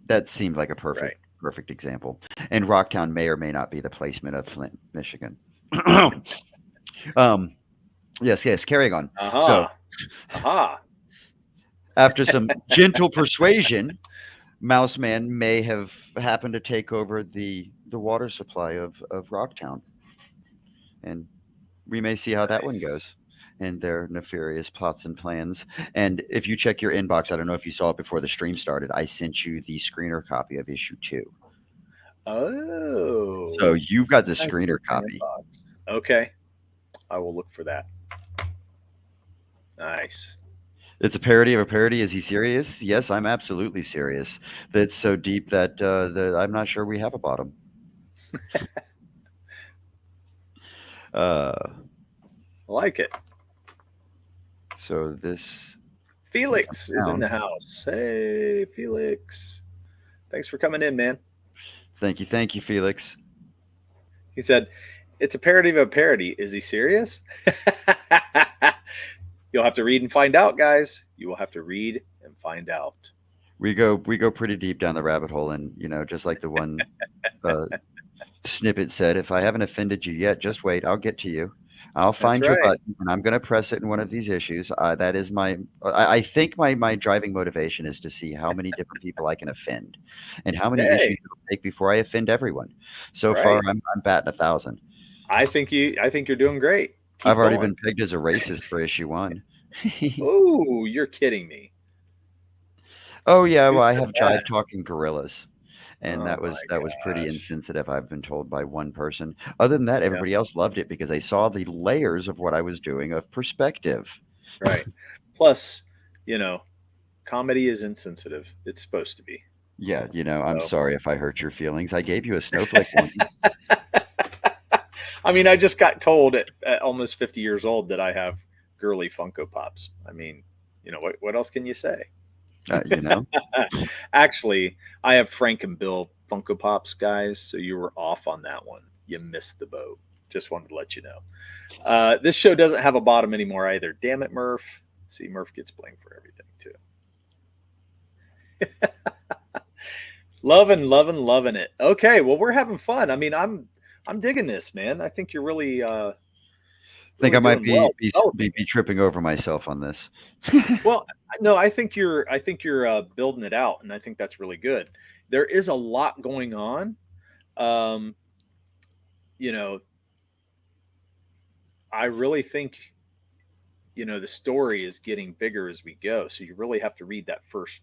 That seemed like a Right. perfect example. And Rocktown may or may not be the placement of Flint, Michigan. um, yes, carrying on. So Aha. Aha. after some gentle persuasion, Mouse Man may have happened to take over the water supply of Rocktown, and we may see how that one goes. Nice. And their nefarious plots and plans. And if you check your inbox, I don't know if you saw it before the stream started, I sent you the screener copy of issue 2. Oh. So you've got the Thank you screener for your copy. inbox. Okay. I will look for that. Nice. It's a parody of a parody. Is he serious? Yes, I'm absolutely serious. That's so deep that I'm not sure we have a bottom. I like it. So this Felix is in down. the house. Hey, Felix. Thanks for coming in, man. Thank you, Felix. He said, it's a parody of a parody. Is he serious? You'll have to read and find out, guys. You will have to read and find out. We go pretty deep down the rabbit hole, and just like the one snippet said, if I haven't offended you yet, just wait. I'll get to you. I'll That's find your right. button, and I'm going to press it in one of these issues. That is I think my driving motivation is to see how many different people I can offend, and how many issues Hey, it'll take before I offend everyone. So far, right. I'm batting 1,000. I think you're doing great. I've Keep already going. been pegged as a racist for issue 1. Oh, you're kidding me. Oh yeah, Who well I said have that? jive talking gorillas, and Oh that my was pretty gosh. insensitive. I've been told by one person. Other than that, Yeah, everybody else loved it because they saw the layers of what I was doing of perspective. right. Plus, you know, comedy is insensitive. It's supposed to be. Yeah, I'm So, sorry if I hurt your feelings. I gave you a snowflake one. I mean, I just got told at almost 50 years old that I have girly Funko Pops. I mean, what else can you say? You know, Actually, I have Frank and Bill Funko Pops, guys. So you were off on that one. You missed the boat. Just wanted to let you know. This show doesn't have a bottom anymore either. Damn it, Murph. See, Murph gets blamed for everything too. Loving it. Okay, well, we're having fun. I mean, I'm digging this, man. I think you're really I think really I might doing well be tripping over myself on this. Well, no, I think you're building it out, and I think that's really good. There is a lot going on. Um, you know, I really think the story is getting bigger as we go. So you really have to read that first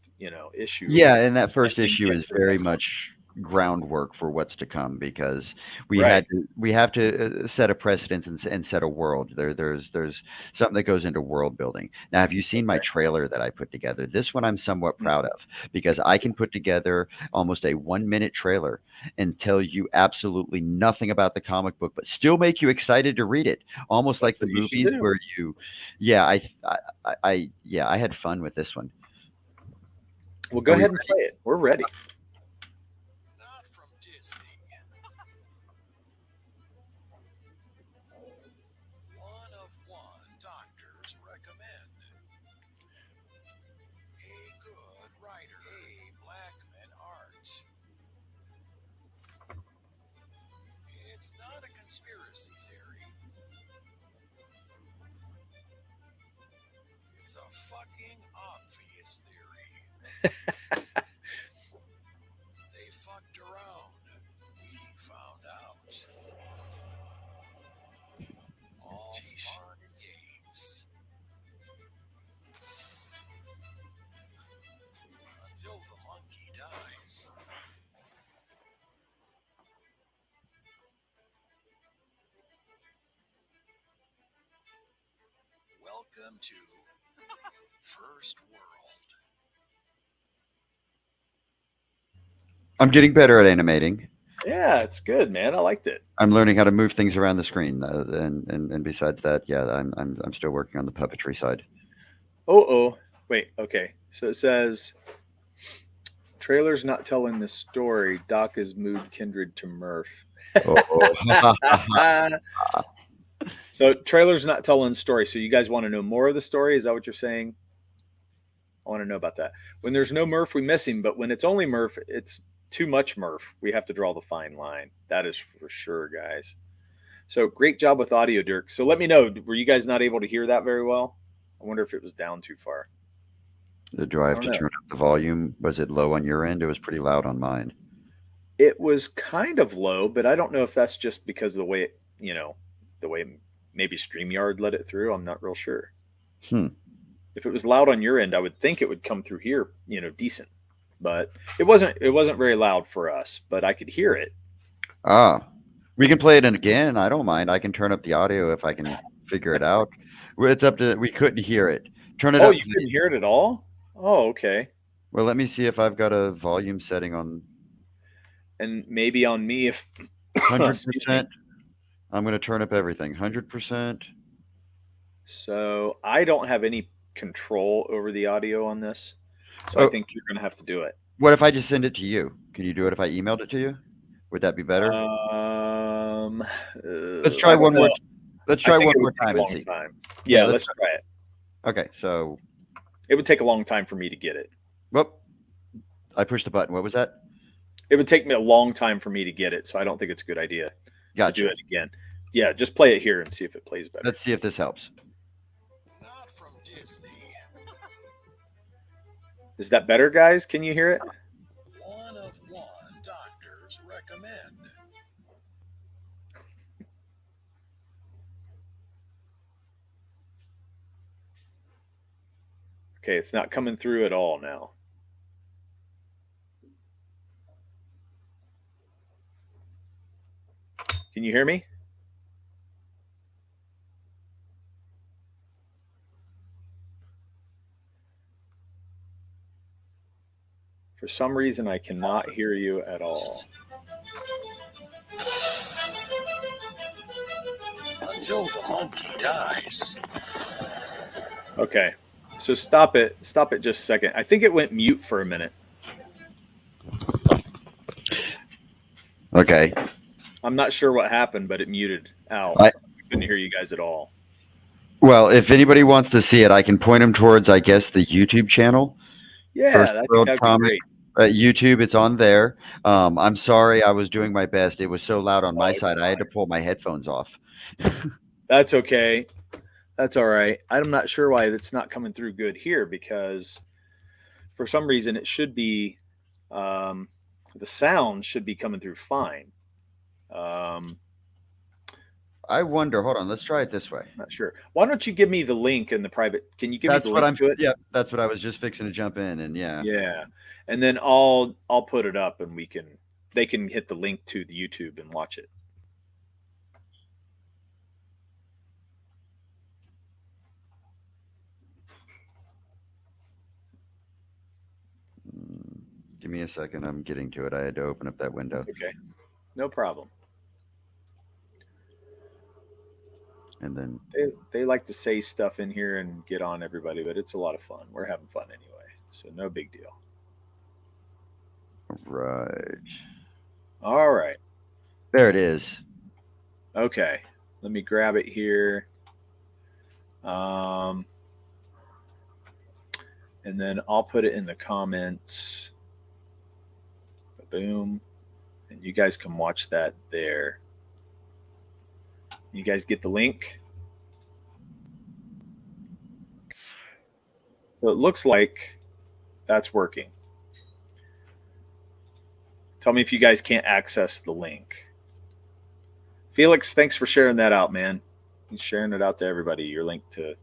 issue, Yeah, and that first and issue get is to the very next one. much groundwork for what's to come, because we Right. have to set a precedence and set a world. There's something that goes into world building. Now, have you seen my Okay. trailer that I put together? This one I'm somewhat Mm. proud of, because I can put together almost a 1 minute trailer and tell you absolutely nothing about the comic book, but still make you excited to read it. Almost That's like the what you should movies do. where yeah, I had fun with this one. Well, go Are we ahead and play it. We're ready. Not from Disney. One of one doctors recommend. A good writer. A Blackman art. It's not a conspiracy theory. It's a fucking obvious theory. They fucked around. We found out. All fun and games. Until the monkey dies. Welcome to First World. I'm getting better at animating. Yeah, it's good, man. I liked it. I'm learning how to move things around the screen, and besides that, yeah, I'm still working on the puppetry side. Oh, wait. Okay, so it says trailer's not telling the story. Doc is mood kindred to Murph. Oh, So trailer's not telling the story. So you guys want to know more of the story? Is that what you're saying? I want to know about that. When there's no Murph, we miss him. But when it's only Murph, it's too much Murph. We have to draw the fine line. That is for sure, guys. So great job with audio, Dirk. So let me know. Were you guys not able to hear that very well? I wonder if it was down too far. do I have don't to know. turn up the volume? Was it low on your end? It was pretty loud on mine. It was kind of low, but I don't know if that's just because of the way the way maybe StreamYard let it through. I'm not real sure. Hmm. If it was loud on your end, I would think it would come through here, decent. But it wasn't very loud for us, but I could hear it. Ah, we can play it again. I don't mind. I can turn up the audio if I can figure it out. It's up to. We couldn't hear it. Turn it Oh, up, you please. couldn't hear it at all? Oh, okay. Well, let me see if I've got a volume setting on And maybe on me if 100%. I'm going to turn up everything. 100%. So I don't have any control over the audio on this. So I Oh, think you're going to have to do it. what if I just send it to you? Can you do it if I emailed it to you? Would that be better? Let's try I don't one more. know. Let's I try think one it more would take time a and long see. time. Yeah, Yeah, let's let's try it. Okay, so It would take a long time for me to get it. whoop, I pushed the button. What was that? It would take me a long time for me to get it, so I don't think it's a good idea to do Gotcha. it again. Yeah, just play it here and see if it plays better. Let's see if this helps. Not from Disney. Is that better, guys? Can you hear it? One of one doctors recommend. Okay, it's not coming through at all now. Can you hear me? For some reason, I cannot hear you at all. Until the monkey dies. Okay, so stop it. Stop it just a second. I think it went mute for a minute. Okay. I'm not sure what happened, but it muted out. I- I couldn't hear you guys at all. Well, if anybody wants to see it, I can point them towards, I guess, the YouTube channel. Yeah, First I think World that'd be Comic. great. YouTube, it's on there. I'm sorry, I was doing my best. It was so loud on my it's side, I had to fine. pull my headphones off. That's okay. That's all right. I'm not sure why it's not coming through good here because for some reason it should be the sound should be coming through fine. I wonder. Hold on, let's try it this way. Not sure. Why don't you give me the link in the private? Can you give me the link to it? Yeah, that's what I was just fixing to jump in, and yeah. Yeah, and then I'll put it up, and we can they can hit the link to the YouTube and watch it. Give me a second. I'm getting to it. I had to open up that window. It's okay, no problem. And then, They like to say stuff in here and get on everybody, but it's a lot of fun. We're having fun anyway, so no big deal. right. All right. There it is. Okay. Let me grab it here. And then I'll put it in the comments. Boom. And you guys can watch that there. You guys get the link? So it looks like that's working. Tell me if you guys can't access the link. Felix, thanks for sharing that out, man. He's sharing it out to everybody, your link to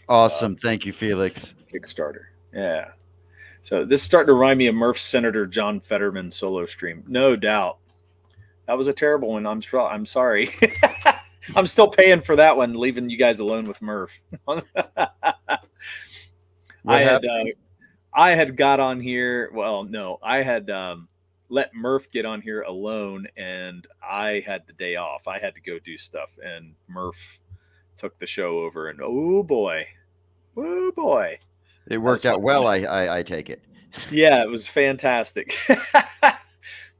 Awesome. Thank you, Felix. Kickstarter. Yeah. So this is starting to remind me of Murph's Senator John Fetterman solo stream. No doubt. That was a terrible one. I'm sorry. I'm still paying for that one, leaving you guys alone with Murph. I had got on here. Well, no, I had let Murph get on here alone, and I had the day off. I had to go do stuff, and Murph took the show over. And oh boy, It worked out well. I take it. Yeah, it was fantastic.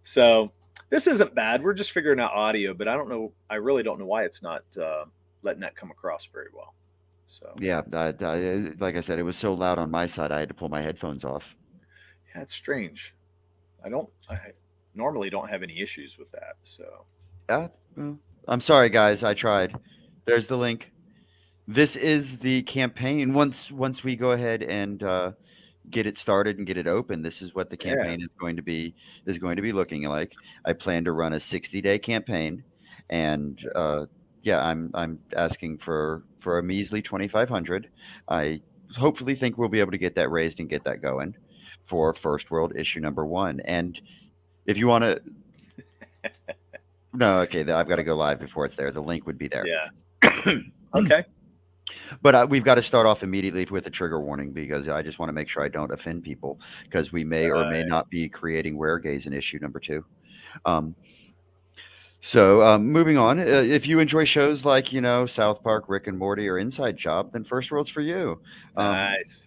So this isn't bad. We're just figuring out audio, but I don't know. I really don't know why it's not letting that come across very well. So Yeah, like I said, it was so loud on my side, I had to pull my headphones off. yeah, it's strange. I normally don't have any issues with that. So Yeah, well, I'm sorry, guys. I tried. There's the link. This is the campaign. Once we go ahead and get it started and get it open, this is what the Yeah. campaign is going to be looking like. I plan to run a 60-day campaign, and yeah, I'm asking for a measly 2,500. I hopefully think we'll be able to get that raised and get that going for First World issue number 1. And if you want to, no, okay, I've got to go live before it's there. The link would be there. yeah. Okay. But we've got to start off immediately with a trigger warning, because I just want to make sure I don't offend people, because we may or may not be creating Weregaze in issue number 2. So moving on, if you enjoy shows like, South Park, Rick and Morty, or Inside Job, then First World's for you. Nice.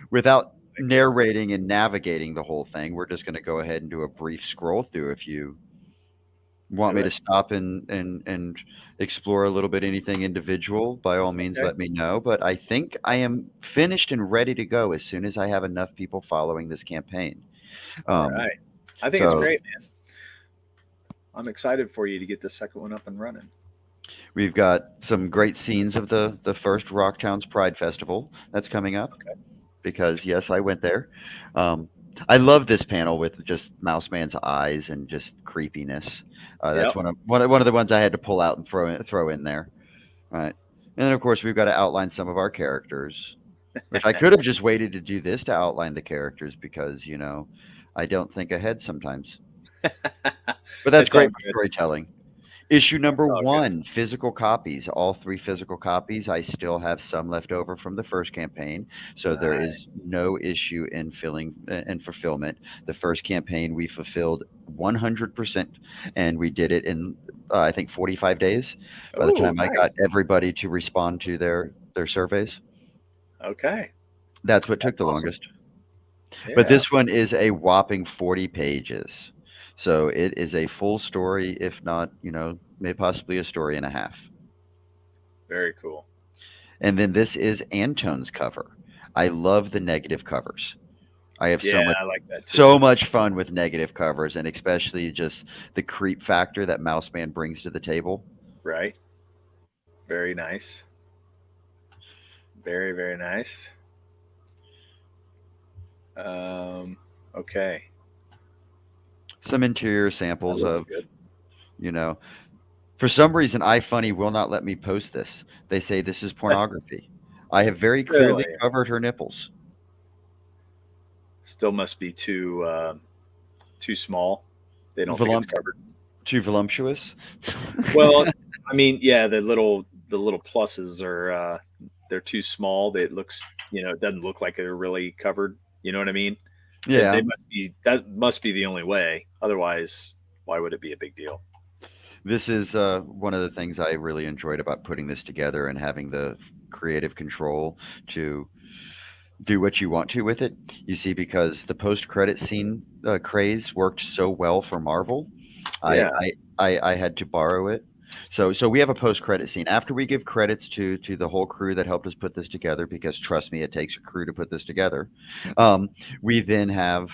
Without narrating and navigating the whole thing, we're just going to go ahead and do a brief scroll through. If you want me to stop and explore a little bit anything individual, by all means, Okay. let me know. But I think I am finished and ready to go as soon as I have enough people following this campaign. All right. I think it's so- great, man. I'm excited for you to get the second one up and running. We've got some great scenes of the first Rocktown's Pride Festival that's coming up. Okay. Because yes, I went there. I love this panel with just Mouseman's eyes and just creepiness. That's Yep. one of the ones I had to pull out and throw in there. Right. And then of course we've got to outline some of our characters, which I could have just waited to do this to outline the characters, because I don't think ahead sometimes. But that's It's all great for good. storytelling. Issue number all good. 1, physical copies. All 3 physical copies. I still have some left over from the first campaign, so there is no issue in filling and fulfillment. The first campaign we fulfilled 100%, and we did it in I think 45 days. By the Ooh, time I nice. got everybody to respond to their surveys, Okay. that's what took That's the awesome. longest. Yeah. But this one is a whopping 40 pages. So it is a full story, if not, maybe possibly a story and a half. Very cool. And then this is Antone's cover. I love the negative covers. I have I like that too. so much fun with negative covers, and especially just the creep factor that Mouseman brings to the table. Right. Very nice. Very, very nice. Okay. Some interior That samples looks of, good. for some reason, iFunny will not let me post this. They say this is pornography. I have very clearly Really? covered her nipples. Still must be too small. They don't think it's Volum- covered. too voluptuous. Well, I mean, yeah, the little pluses are they're too small. It looks, it doesn't look like they're really covered. You know what I mean? They Yeah. must be, that must be the only way. Otherwise, why would it be a big deal? This is one of the things I really enjoyed about putting this together and having the creative control to do what you want to with it. You see, because the post-credit scene craze worked so well for Marvel, I Yeah, I had to borrow it. So we have a post-credit scene after we give credits to the whole crew that helped us put this together. Because trust me, it takes a crew to put this together. Um, we then have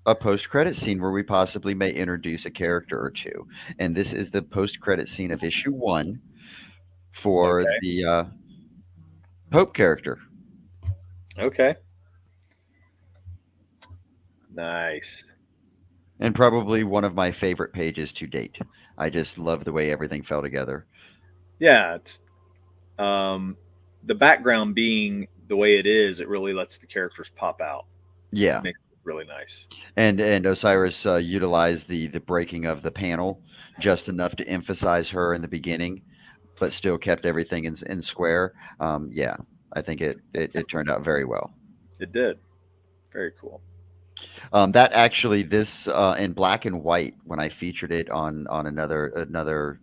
a post-credit scene where we possibly may introduce a character or two, and this is the post-credit scene of issue one for okay, the Pope character. okay, nice. And probably one of my favorite pages to date. I just love the way everything fell together. Yeah, it's um, the background being the way it is. It really lets the characters pop out. Yeah, Makes it really nice. and Osiris utilized the breaking of the panel just enough to emphasize her in the beginning, but still kept everything in square. Yeah, I think it turned out very well. It did. Very cool. That actually, this in black and white when I featured it on another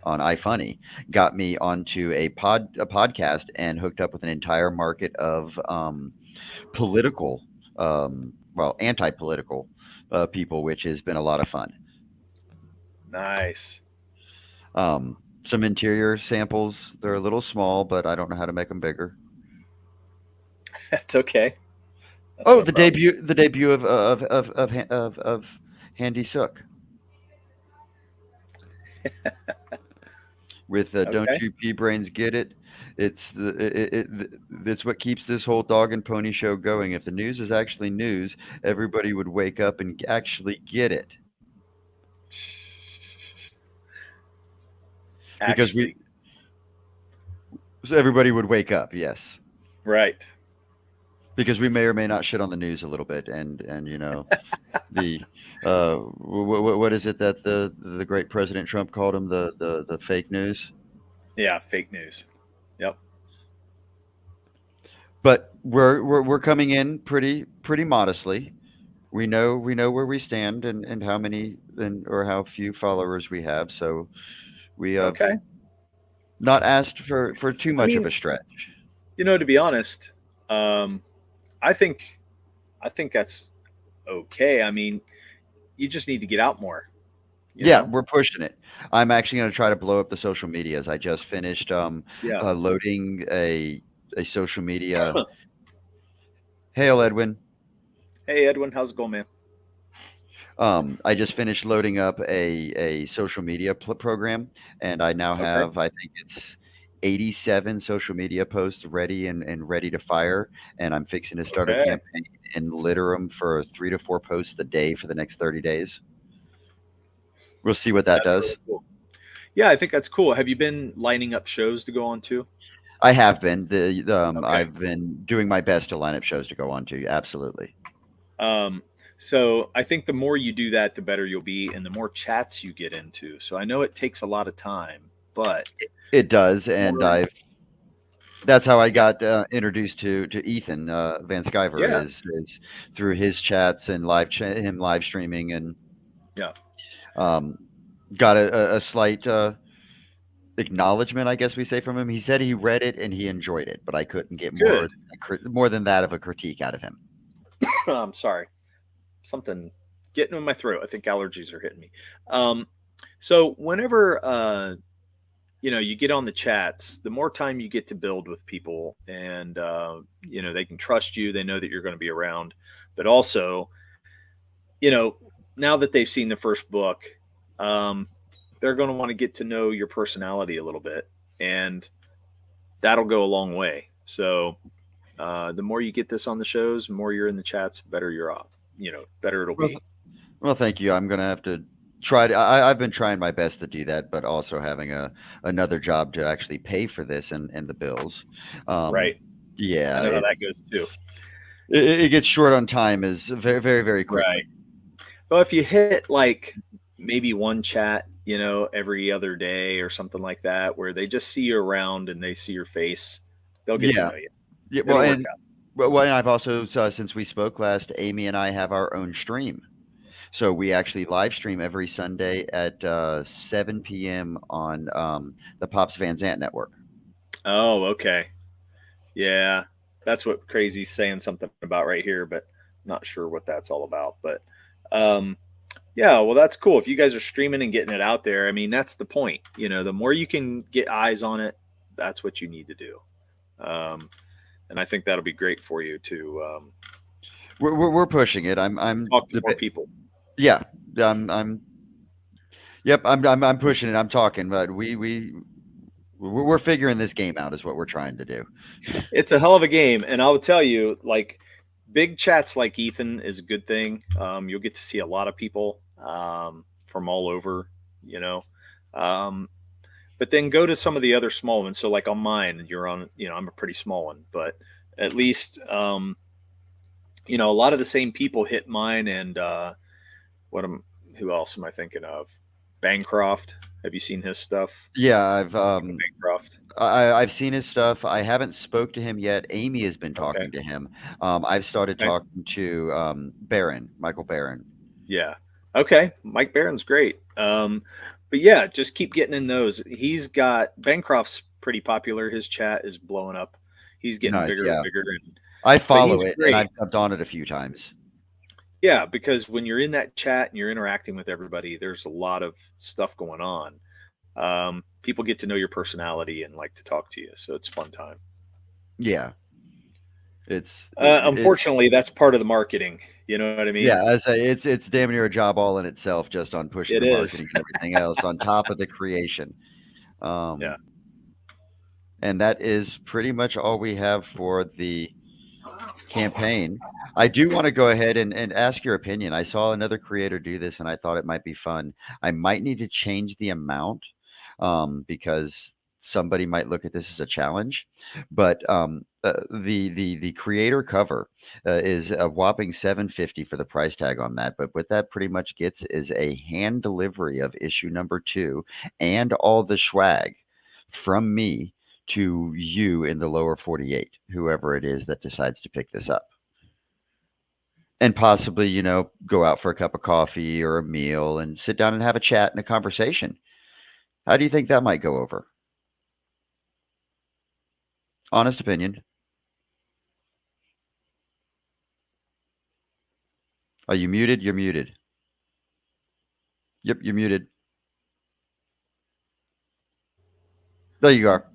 on iFunny, got me onto a podcast and hooked up with an entire market of political, well, anti-political people, which has been a lot of fun. Nice. Some interior samples. They're a little small, but I don't know how to make them bigger. That's okay. That's Oh, no problem. the debut of Handy Sook with "Don't Okay. You Pea Brains Get It." It's what keeps this whole dog and pony show going. If the news is actually news, everybody would wake up and actually get it because we Actually, so everybody would wake up. Yes, right. because we may or may not shit on the news a little bit, and the what is it that the great President Trump called them, the fake news. Yeah, fake news. Yep. But we're coming in pretty modestly. We know where we stand and how many and or how few followers we have. So we have Okay. not asked for too I much of mean, a stretch. to be honest, um, I think I think that's okay. I mean, you just need to get out more. You Yeah, know. we're pushing it. I'm actually going to try to blow up the social medias. I just finished Yeah. loading a social media. Hail, Edwin. Hey, Edwin, how's it going, man? I just finished loading up a social media program, and I now Okay. have, I think it's 87 social media posts ready and ready to fire. And I'm fixing to start a Okay. campaign and litter them for 3 to 4 posts a day for the next 30 days. We'll see what that That's does. really cool. Yeah, I think that's cool. Have you been lining up shows to go on to? I have been Okay. I've been doing my best to line up shows to go on to. Absolutely, Um, so I think the more you do that, the better you'll be, and the more chats you get into. So I know it takes a lot of time, but it does, the and more, I that's how I yeah, got introduced to Ethan Van yeah, Sciver is through his chats and him live streaming and yeah, um, got a slight acknowledgement, I guess we say, from him. He said he read it and he enjoyed it, but I couldn't get good. more than that of a critique out of him. I'm sorry, something getting in my throat. I think allergies are hitting me. Um, so whenever you get on the chats, the more time you get to build with people, and they can trust you. They know that you're going to be around, but also, you know, now that they've seen the first book, um, they're going to want to get to know your personality a little bit, and that'll go a long way. So the more you get this on the shows, the more you're in the chats, the better you're off. Better it'll Well, be. well, thank you. I'm gonna have to try to. I've been trying my best to do that, but also having another job to actually pay for this and the bills. Um, Right. I yeah, know how that goes too. it gets short on time is very very very quickly. Right. Well, if you hit like maybe one chat, every other day or something like that, where they just see you around and they see your face. They'll get to Yeah. know you. Yeah. Well, It'll work and out. well, and I've also since we spoke last, Amy and I have our own stream. So we actually live stream every Sunday at 7 p.m. on the Pops Van Zant network. Oh, okay. Yeah. That's what Crazy's saying something about right here, but not sure what that's all about. But um, yeah, well, that's cool. If you guys are streaming and getting it out there, I mean, that's the point. The more you can get eyes on it, that's what you need to do. Um, and I think that'll be great for you to We're pushing it. I'm talk to the more people. yeah. I'm yep. I'm pushing it. I'm talking, but we're figuring this game out is what we're trying to do. It's a hell of a game, and I will tell you, like big chats like Ethan is a good thing. You'll get to see a lot of people from all over, you know. Um, but then go to some of the other small ones. So like on mine, you're on, I'm a pretty small one, but at least a lot of the same people hit mine. And what am who else am I thinking of? Bancroft. Have you seen his stuff? Yeah, Bancroft. I've seen his stuff. I haven't spoke to him yet. Amy has been Okay. talking to him. I've started Okay. talking to Michael Barron. Yeah. Okay. Mike Barron's great. But yeah, just keep getting in those. He's got Bancroft's pretty popular. His chat is blowing up. He's getting Nice, bigger and yeah. bigger. I But follow he's it, and great. I've jumped on it a few times. Yeah, because when you're in that chat and you're interacting with everybody, there's a lot of stuff going on. People get to know your personality and like to talk to you, so it's a fun time. Yeah, it's Unfortunately, that's part of the marketing. You know what I mean? yeah. I say it's damn near a job all in itself, just on pushing It the is. marketing and everything else on top of the creation. Yeah. And that is pretty much all we have for the campaign. I do want to go ahead and ask your opinion. I saw another creator do this and I thought it might be fun. I might need to change the amount because somebody might look at this as a challenge. But the creator cover is a whopping 750 for the price tag on that. But what that pretty much gets is a hand delivery of issue number 2 and all the swag from me to you in the lower 48, whoever it is that decides to pick this up. And possibly, go out for a cup of coffee or a meal and sit down and have a chat and a conversation. How do you think that might go over? Honest opinion. Are you muted? You're muted. Yep, you're muted. There you are.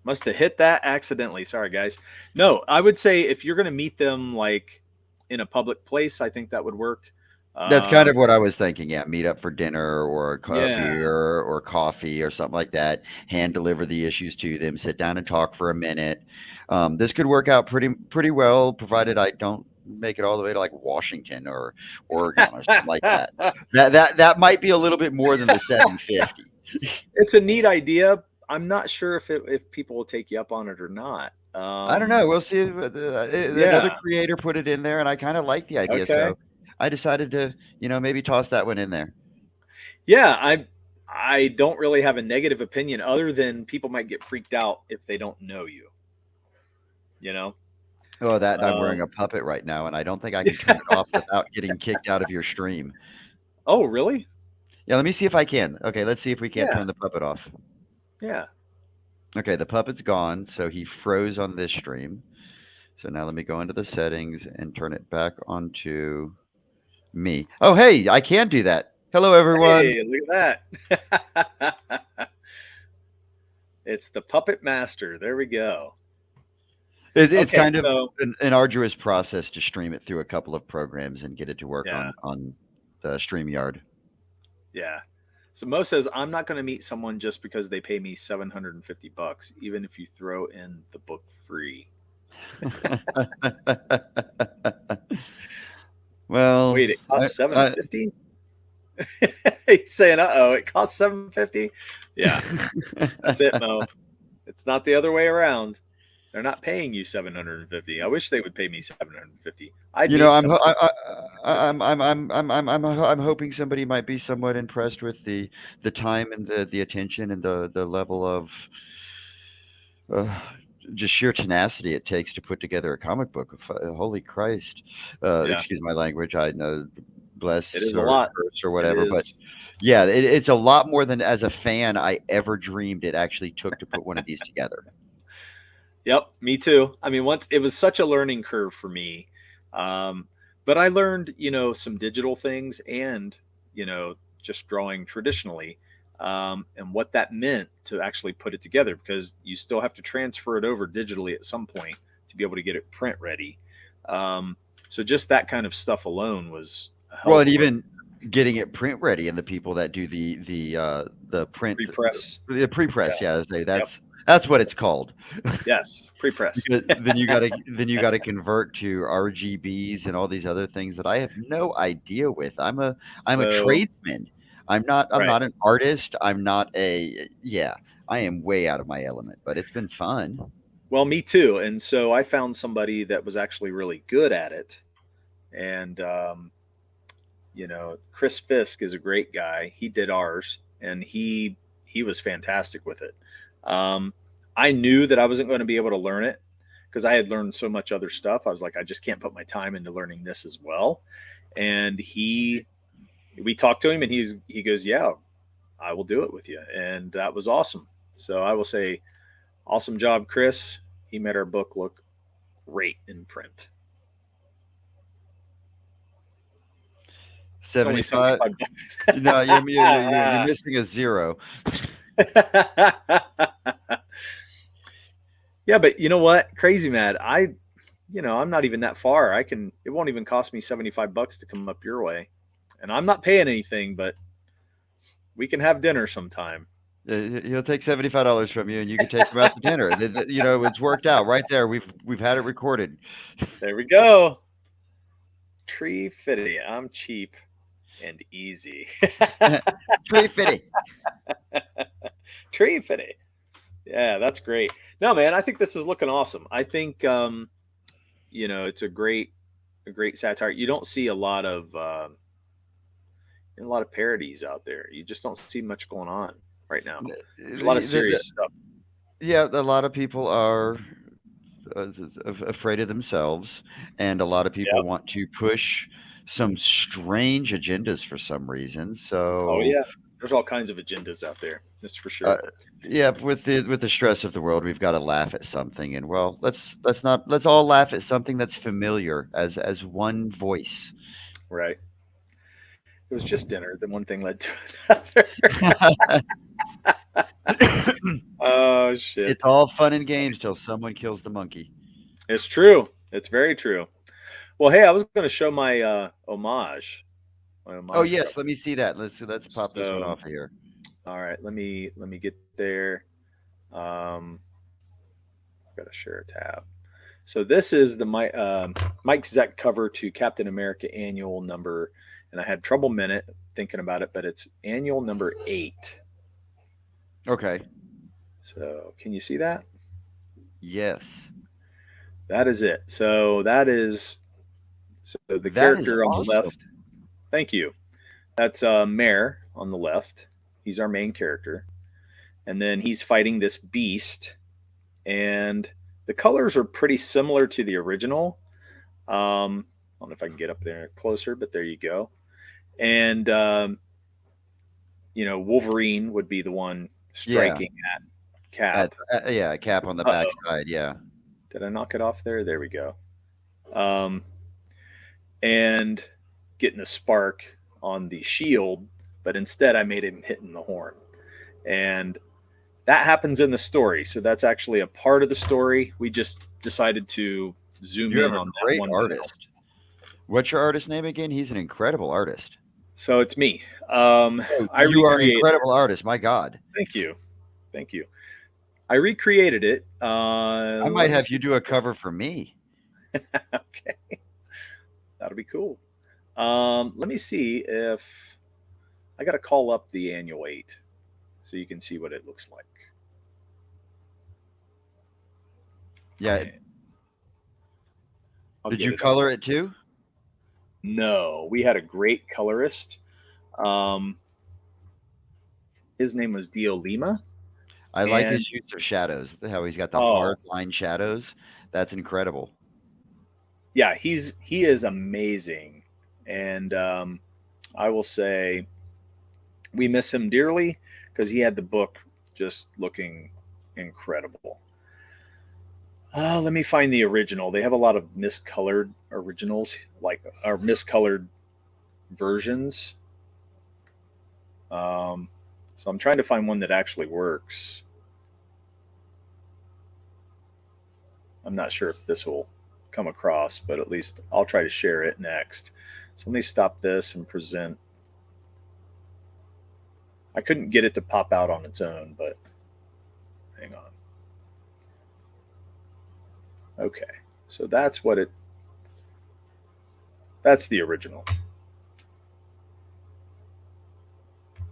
Must have hit that accidentally. Sorry, guys. No, I would say if you're going to meet them like in a public place, I think that would work. That's kind Um, of what I was thinking. Yeah, meet up for dinner or a yeah, beer or coffee or something like that. Hand deliver the issues to them. Sit down and talk for a minute. This could work out pretty well, provided I don't make it all the way to like Washington or Oregon or something like that. That might be a little bit more than the 750. it's a neat idea. I'm not sure if people will take you up on it or not. I don't know. We'll see. Another Yeah. creator put it in there, and I kind of like the idea, Okay. so I decided to, maybe toss that one in there. Yeah, I don't really have a negative opinion other than people might get freaked out if they don't know you. You know. Oh, that I'm wearing a Um, puppet right now, and I don't think I can turn it off without getting kicked out of your stream. oh, really? Yeah, let me see if I can. Okay, let's see if we can't Yeah. turn the puppet off. Yeah. Okay, the puppet's gone, so he froze on this stream. So now let me go into the settings and turn it back onto me. Oh, hey, I can do that. Hello, everyone. Hey, look at that. It's the Puppet Master. There we go. It's Okay, kind of so an arduous process to stream it through a couple of programs and get it to work yeah, on the StreamYard. yeah. So Mo says I'm not going to meet someone just because they pay me $750, even if you throw in the book free. Well, Wait, it costs seven I, fifty. He's saying, "Uh oh, it costs 750." Yeah, that's it, Mo. It's not the other way around. They're not paying you 750. I wish they would pay me 750. I'd You know, meet somebody I'm hoping somebody might be somewhat impressed with the time and the attention and the level of uh, just sheer tenacity it takes to put together a comic book. Holy Christ! Yeah, Excuse my language. I know, it bless is a or lot. curse or It whatever, but is. yeah, it's a lot more than as a fan I ever dreamed it actually took to put one of these together. Yep, me too. I mean, once it was such a learning curve for me. Um, but I learned, some digital things and, just drawing traditionally, and what that meant to actually put it together because you still have to transfer it over digitally at some point to be able to get it print ready. Um, so just that kind of stuff alone was a hell Well, of and a learning even getting it print ready, and the people that do the print pre-press. the Yeah. pre-press, yeah, Yep. that's what it's called. Yes. Pre-press. Because then you gotta convert to RGBs and all these other things that I have no idea with. I'm a So, tradesman. I'm right. not an artist. I'm not a yeah. I am way out of my element, but it's been fun. Well, me too. And so I found somebody that was actually really good at it. And, Chris Fisk is a great guy. He did ours and he was fantastic with it. Um, I knew that I wasn't going to be able to learn it because I had learned so much other stuff. I was like, I just can't put my time into learning this as well. And we talked to him and he goes, yeah, I will do it with you. And that was awesome. So I will say, awesome job, Chris. He made our book look great in print. It's only 75. 75 No, you're bucks. missing a zero. Yeah, but you know what? Crazy mad. I'm not even that far. It won't even cost me 75 bucks to come up your way. And I'm not paying anything, but we can have dinner sometime. He'll take $75 from you, and you can take him out to dinner. You know, it's worked out right there. We've had it recorded. There we go. Tree fitty. I'm cheap and easy. Tree fitty. Tree fitty. Yeah, that's great. No, man, I think this is looking awesome. I think it's a great satire. You don't see a lot of parodies out there. You just don't see much going on right now. There's a lot of serious stuff. Yeah, a lot of people are afraid of themselves, and a lot of people Yep. want to push some strange agendas for some reason. Oh So, yeah. There's all kinds of agendas out there. That's for uh, sure. yeah, with the stress of the world, we've got to laugh at something, and well, let's all laugh at something that's familiar as one voice. Right. It was just dinner. Then one thing led to another. Oh shit. It's all fun and games till someone kills the monkey. It's true. It's very true. Well, hey, I was going to show my Oh homage yes, cover. let me see that. Let's pop this one So, off of here. all right, let me get there. Um, got to share a tab. So this is the Mike Zeck cover to Captain America annual number, and I had trouble minute thinking about it, but it's annual number 8. Okay. So can you see that? Yes. That is it. So the That is character on the awesome. left. Thank you. That's Mare on the left. He's our main character, and then he's fighting this beast, and the colors are pretty similar to the original. I don't know if I can get up there closer, but there you go. And Wolverine would be the one Yeah. striking at Cap. Yeah, cap on the Uh oh, backside. Yeah. did I knock it off there? There we go. Um, and getting a spark on the shield, but instead I made him hitting the horn. And that happens in the story. So that's actually a part of the story. We just decided to zoom You have in a on that great one panel. artist. What's your artist name again? He's an incredible artist. So it's me. Oh, I you are an recreated it. incredible artist. My God. Thank you. Thank you. I recreated it. I might Let me have see. you do a cover for me. Okay. That'll be cool. Let me see if I got to call up the annual 8 so you can see what it looks like. Yeah. I'll Did get you it up. color it too? No, we had a great colorist. Um, his name was Dio Lima, I like and his use of shadows. How he's got the hard oh line shadows. That's incredible. yeah, he is amazing, and I will say we miss him dearly because he had the book just looking incredible. Let me find the original. They have a lot of miscolored originals, like or miscolored versions. Um, so I'm trying to find one that actually works. I'm not sure if this will come across, but at least I'll try to share it next. So let me stop this and present. I couldn't get it to pop out on its own, but hang on. Okay, so that's the original.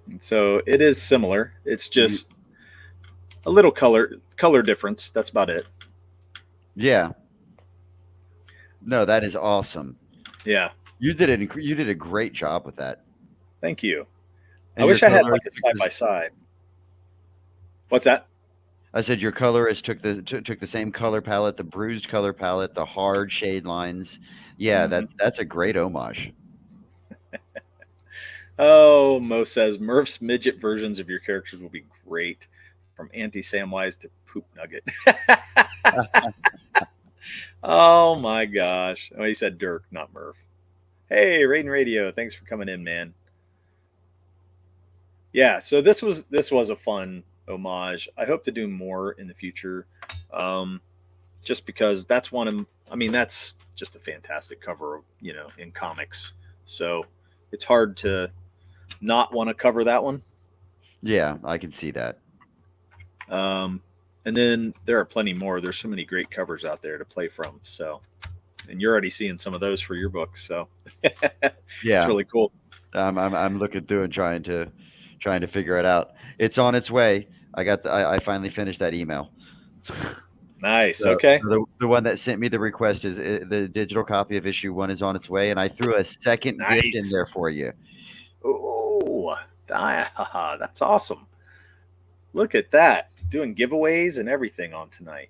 And so it is similar. It's You, just a little color difference. That's about it. yeah. No, that is awesome. Yeah. You did a great job with that. Thank you. I And your wish I had like colorist a took side this, by side. What's that? I said your colorist took the same color palette, the bruised color palette, the hard shade lines. Yeah, Hmm. that's a great homage. Oh, Mo says Murph's midget versions of your characters will be great, from Auntie Samwise to Poop Nugget. Oh my gosh! Oh, he said Dirk, not Murph. Hey, Raiden Radio, thanks for coming in, man. Yeah, so this was a fun homage. I hope to do more in the future, um, just because that's one of I mean that's just a fantastic cover, in comics. So it's hard to not want to cover that one. Yeah, I can see that. Um, and then there are plenty more. There's so many great covers out there to play from. So, and you're already seeing some of those for your books. So it's Yeah. really cool. I'm looking through and trying to figure it out. It's on its way. I finally finished that email. Nice. So, Okay. so the one that sent me the request is the digital copy of issue one is on its way, and I threw a second gift in Nice. there for you. Oh, that's awesome. Look at that. Doing giveaways and everything on tonight.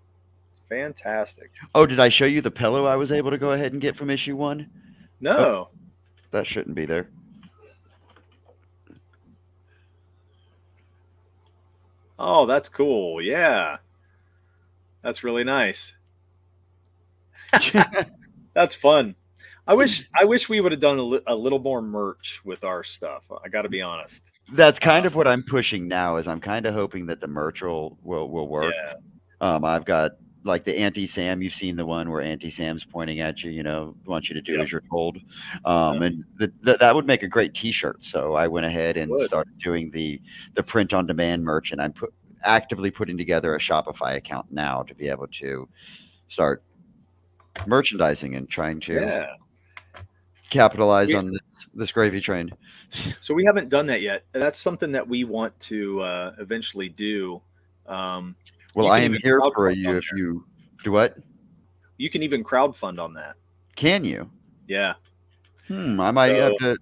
Fantastic. Oh, did I show you the pillow I was able to go ahead and get from issue one? Oh, No. that shouldn't be there. Oh, that's cool. Yeah. That's really nice. That's fun. I wish we would have done a little more merch with our stuff. I got to be honest. That's Uh, kind of what I'm pushing now. Is I'm kind of hoping that the merch will work. yeah. I've got like the Auntie Sam. You've seen the one where Auntie Sam's pointing at you. Wants you to do Yep. as you're told. Uh, And that would make a great T-shirt. So I went ahead it and would. started doing the print on demand merch, and I'm actively putting together a Shopify account now to be able to start merchandising and trying to Yeah. capitalize We, on this gravy train. so we haven't done that yet. That's something that we want to eventually do. Um, Well, you I can am even here for crowdfund you on if there. you do what? You can even crowdfund on that. Can you? Yeah. I might have So to.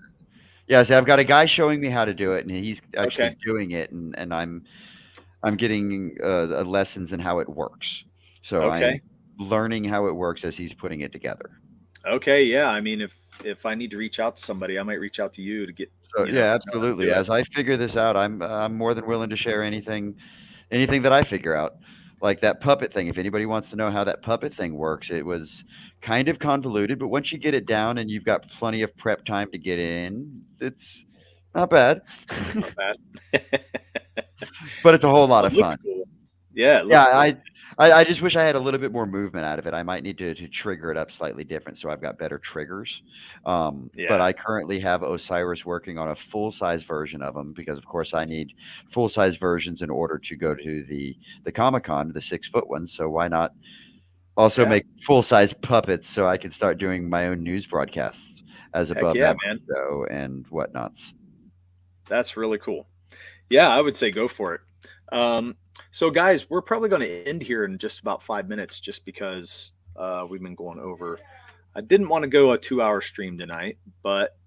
Yeah, see, I've got a guy showing me how to do it, and he's okay. actually doing it, and I'm getting lessons in how it works. So I'm Okay. learning how it works as he's putting it together. Okay. Yeah. I mean, if I need to reach out to somebody, I might reach out to you to get So yeah, know how to absolutely. do it. As I figure this out, I'm more than willing to share anything that I figure out. Like that puppet thing. If anybody wants to know how that puppet thing works, it was kind of convoluted, but once you get it down and you've got plenty of prep time to get in, it's not bad. Not bad. But it's a whole lot It of looks fun. cool. Yeah, it Yeah, looks cool. I just wish I had a little bit more movement out of it. I might need to trigger it up slightly different so I've got better triggers. But Yeah. I currently have Osiris working on a full size version of them because, of course, I need full size versions in order to go to the Comic Con, the 6 foot ones. So why not also Yeah. make full size puppets so I can start doing my own news broadcasts as Heck above yeah, average man. show and whatnots. That's really cool. Yeah, I would say go for it. So guys, we're probably going to end here in just about 5 minutes, just because we've been going over. I didn't want to go a 2-hour stream tonight, but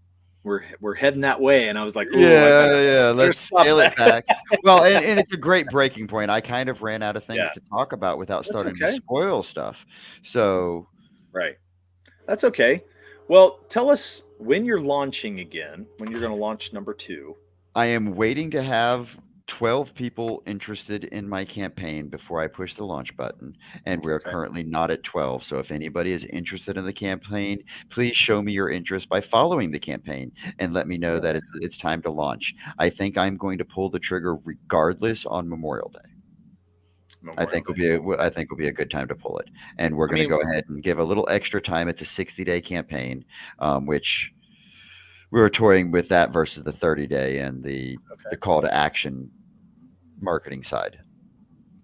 we're heading that way, and I was like, "Oh, I better Yeah. better Let's stop scale it that." back. Well, and it's a great breaking point. I kind of ran out of things Yeah, to talk about without that's starting to okay. spoil stuff. So Right, that's okay. Well, tell us when you're launching again. When you're going to launch number 2. I am waiting to have 12 people interested in my campaign before I push the launch button, and we're Okay. currently not at 12. So if anybody is interested in the campaign, please show me your interest by following the campaign and let me know that it's time to launch. I think I'm going to pull the trigger regardless on Memorial Day. I Memorial think will Day. be I think will be a good time to pull it, and we're I going to mean, go ahead and give a little extra time. It's a 60-day campaign, which we were toying with that versus the 30-day and the okay. call to action marketing side.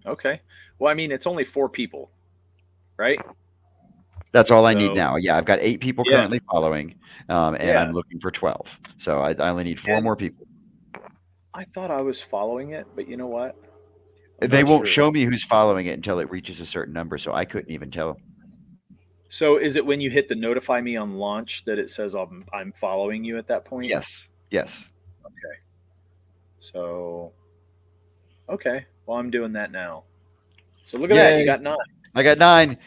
Okay. Well, I mean, it's only 4 people, right? That's all I need So, now. Yeah, I've got 8 people yeah, currently following, and yeah. I'm looking for 12. So I only need 4 And more people. I thought I was following it, but you know what? I'm They not won't sure. show me who's following it until it reaches a certain number, so I couldn't even tell. So, is it when you hit the notify me on launch that it says I'm following you at that point? Yes, yes. Okay. So, okay. Well, I'm doing that now. So look at that. You Yay! got 9. I got 9.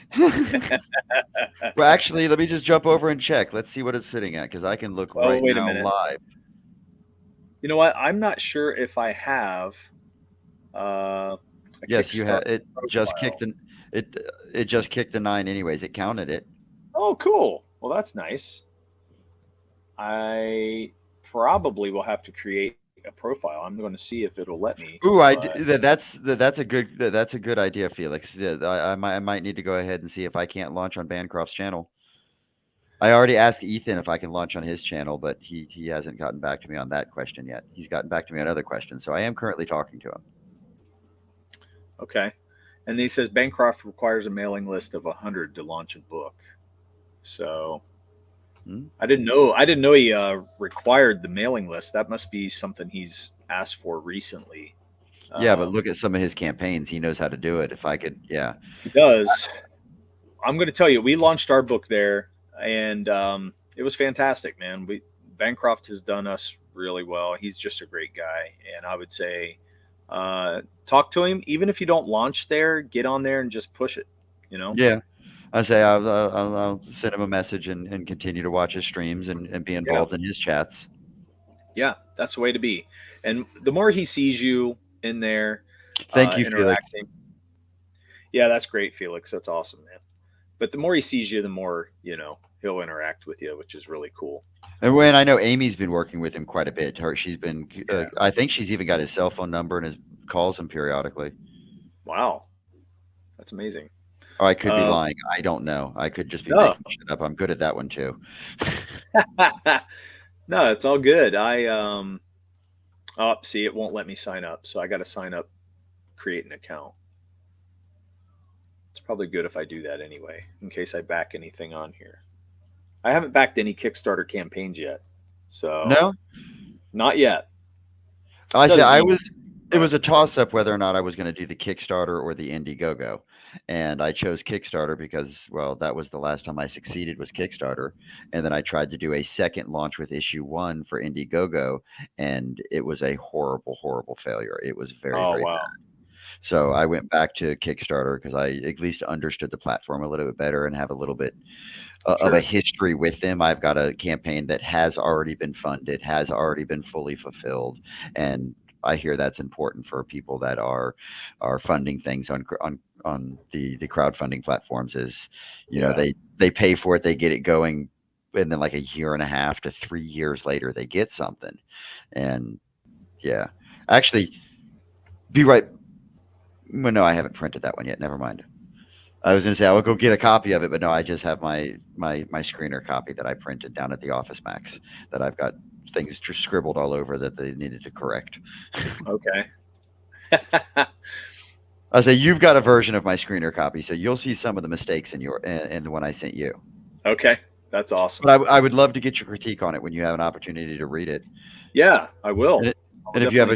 Well, actually, let me just jump over and check. Let's see what it's sitting at because I can look Oh, right wait a now minute. live. You know what? I'm not sure if I have a Yes, you have. Kickstarter It just kicked profile. it just kicked the 9 anyways. It counted it. Oh, cool. Well, that's nice. I probably will have to create a profile. I'm going to see if it'll let me. Ooh, But that's a good idea, Felix. Yeah, I might need to go ahead and see if I can't launch on Bancroft's channel. I already asked Ethan if I can launch on his channel, but he hasn't gotten back to me on that question yet. He's gotten back to me on other questions, so I am currently talking to him. okay. And he says Bancroft requires a mailing list of 100 to launch a book. So I didn't know he required the mailing list. That must be something he's asked for recently. Yeah, but look at some of his campaigns. He knows how to do it. If I could, yeah. He does. I'm going to tell you, we launched our book there, and it was fantastic, man. Bancroft has done us really well. He's just a great guy, and I would say talk to him. Even if you don't launch there, get on there and just push it. You know? Yeah. I say I'll send him a message and continue to watch his streams and be Yeah. involved in his chats. Yeah, that's the way to be. And the more he sees you in there, Thank you, Felix. interacting. Yeah, that's great, Felix. That's awesome, man. But the more he sees you, the more, he'll interact with you, which is really cool. And when I know Amy's been working with him quite a bit. She's been, Yeah. I think she's even got his cell phone number and calls him periodically. Wow. That's amazing. Oh, I could be lying. I don't know. I could just be No. making shit up. I'm good at that one too. No, it's all good. See, it won't let me sign up. So I got to sign up, create an account. It's probably good if I do that anyway, in case I back anything on here. I haven't backed any Kickstarter campaigns yet. So No? not yet. I said Doesn't mean- it was a toss up whether or not I was going to do the Kickstarter or the Indiegogo. And I chose Kickstarter because, well, that was the last time I succeeded was Kickstarter. And then I tried to do a second launch with issue 1 for Indiegogo, and it was a horrible, horrible failure. It was very, very wow. bad. So I went back to Kickstarter because I at least understood the platform a little bit better and have a little bit of a history with them. I've got a campaign that has already been funded, has already been fully fulfilled, and I hear that's important for people that are funding things on the crowdfunding platforms. Is know they pay for it, they get it going, and then like a year and a half to 3 years later they get something. And yeah, actually, be right. Well, no, I haven't printed that one yet. Never mind. I was going to say I will go get a copy of it, but no, I just have my screener copy that I printed down at the Office Max that I've got things just scribbled all over that they needed to correct. Okay. I say you've got a version of my screener copy, so you'll see some of the mistakes in the one I sent you. Okay, that's awesome. But I would love to get your critique on it when you have an opportunity to read it. Yeah, I will. And if you have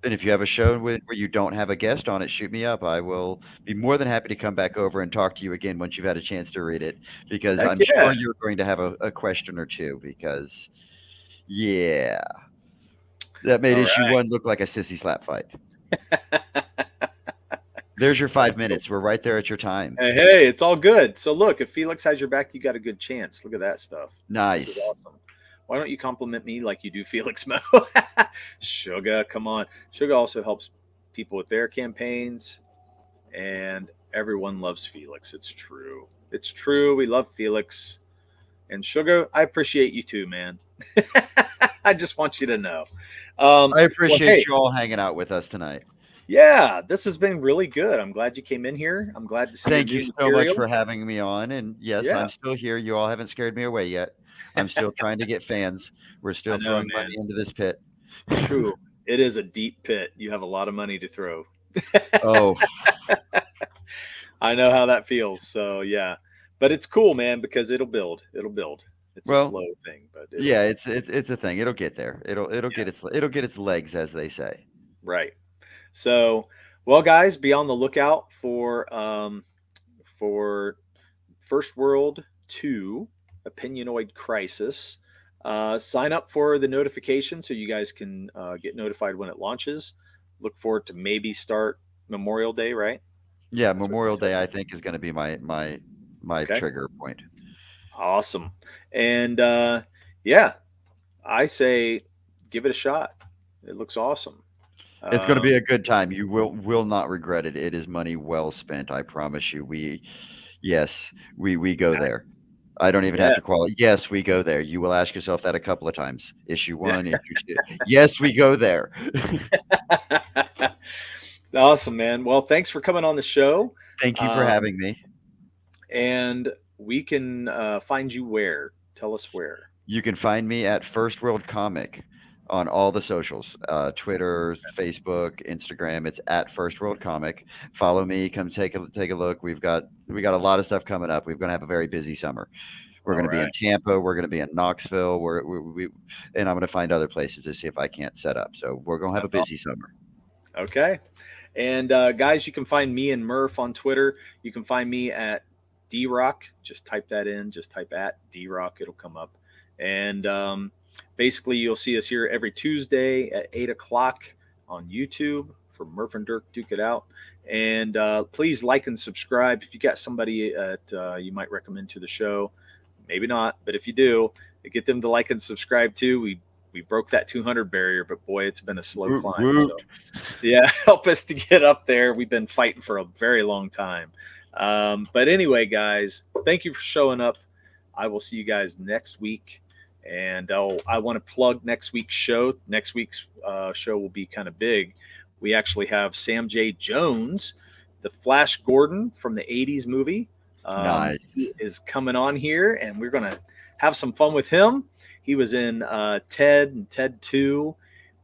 And if you have a show where you don't have a guest on it, shoot me up. I will be more than happy to come back over and talk to you again once you've had a chance to read it, because Heck I'm sure yeah. you're going to have a question or two. Because yeah, that made All issue right. one look like a sissy slap fight. There's your 5 minutes. We're right there at your time. Hey, it's all good. So look, if Felix has your back, you got a good chance. Look at that stuff. This is Nice. awesome. Why don't you compliment me like you do Felix Mo? Sugar, come on. Sugar also helps people with their campaigns, and everyone loves Felix. It's true. It's true. We love Felix. And Sugar, I appreciate you too, man. I just want you to know. I Well, appreciate hey, you all hanging out with us tonight. yeah, this has been really good. I'm glad you came in here. I'm glad to see your Thank you new so much material. for having me on. And yes, Yeah, I'm still here. You all haven't scared me away yet. I'm still trying to get fans. We're I still know, throwing money man. into this pit. True. It is a deep pit. You have a lot of money to throw. Oh, I know how that feels. So yeah, but it's cool, man, because it'll build. It'll build. It's a well, slow thing, but it'll yeah, build. it's a thing. It'll get there. Yeah, It'll get its legs, as they say. right. So, well, guys, be on the lookout for First World 2 Opinionoid Crisis. Sign up for the notification so you guys can get notified when it launches. Look forward to maybe start Memorial Day, right? Yeah, That's what you Memorial said. Day I think is going to be my Okay. trigger point. Awesome. And yeah, I say give it a shot. It looks awesome. It's going to be Um, a good time. You will not regret it. It is money well spent. I promise you. Yes, we go there. nice. I don't even have Yeah. to qualify. Yes, we go there. You will ask yourself that a couple of times. Issue one, issue two. Yes, we go there. Awesome, man. Well, thanks for coming on the show. Thank you for Um, having me. and we can find you where? Tell us where. You can find me at First World Comic on all the socials, Twitter, Facebook, Instagram. It's at First World Comic. Follow me. Come take a look. We got a lot of stuff coming up. We're going to have a very busy summer. We're All going to be right. in Tampa. We're going to be in Knoxville. And I'm going to find other places to see if I can't set up. So we're going to have a That's all. busy summer. Okay. And guys, you can find me and Murph on Twitter. You can find me at DRock. Just type that in. Just type at DRock. It'll come up. And basically, you'll see us here every Tuesday at 8 o'clock on YouTube for Murph and Dirk Duke It Out. And please like and subscribe if you got somebody that you might recommend to the show. Maybe not, but if you do, get them to like and subscribe too. We broke that 200 barrier, but boy, it's been a slow Woot climb. woot. So yeah, help us to get up there. We've been fighting for a very long time. But anyway, guys, thank you for showing up. I will see you guys next week. And I want to plug next week's show. Next week's show will be kind of big. We actually have Sam J. Jones, the Flash Gordon from the 80s movie. Nice. He is coming on here, and we're going to have some fun with him. He was in Ted and Ted 2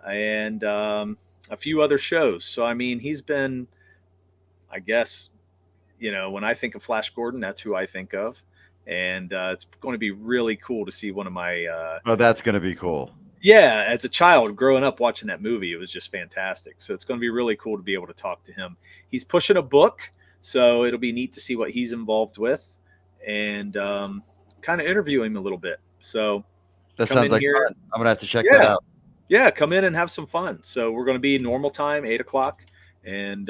and a few other shows. So, I mean, he's been, I guess, when I think of Flash Gordon, that's who I think of. And it's going to be really cool to see one of my, Oh, that's going to be cool. yeah, as a child growing up watching that movie, it was just fantastic. So it's going to be really cool to be able to talk to him. He's pushing a book, so it'll be neat to see what he's involved with and kind of interview him a little bit. So That come sounds in like here. fun. I'm going to have to check that Yeah, out. yeah, come in and have some fun. So we're going to be normal time, 8 o'clock. And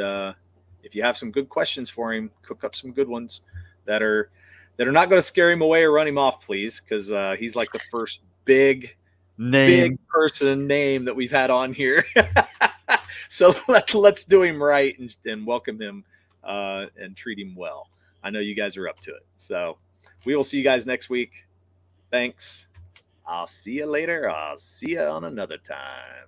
if you have some good questions for him, cook up some good ones that are not going to scare him away or run him off, please, because he's like the first big Name. person name that we've had on here. So let's do him right and welcome him and treat him well. I know you guys are up to it. So we will see you guys next week. Thanks. I'll see you later. I'll see you on another time.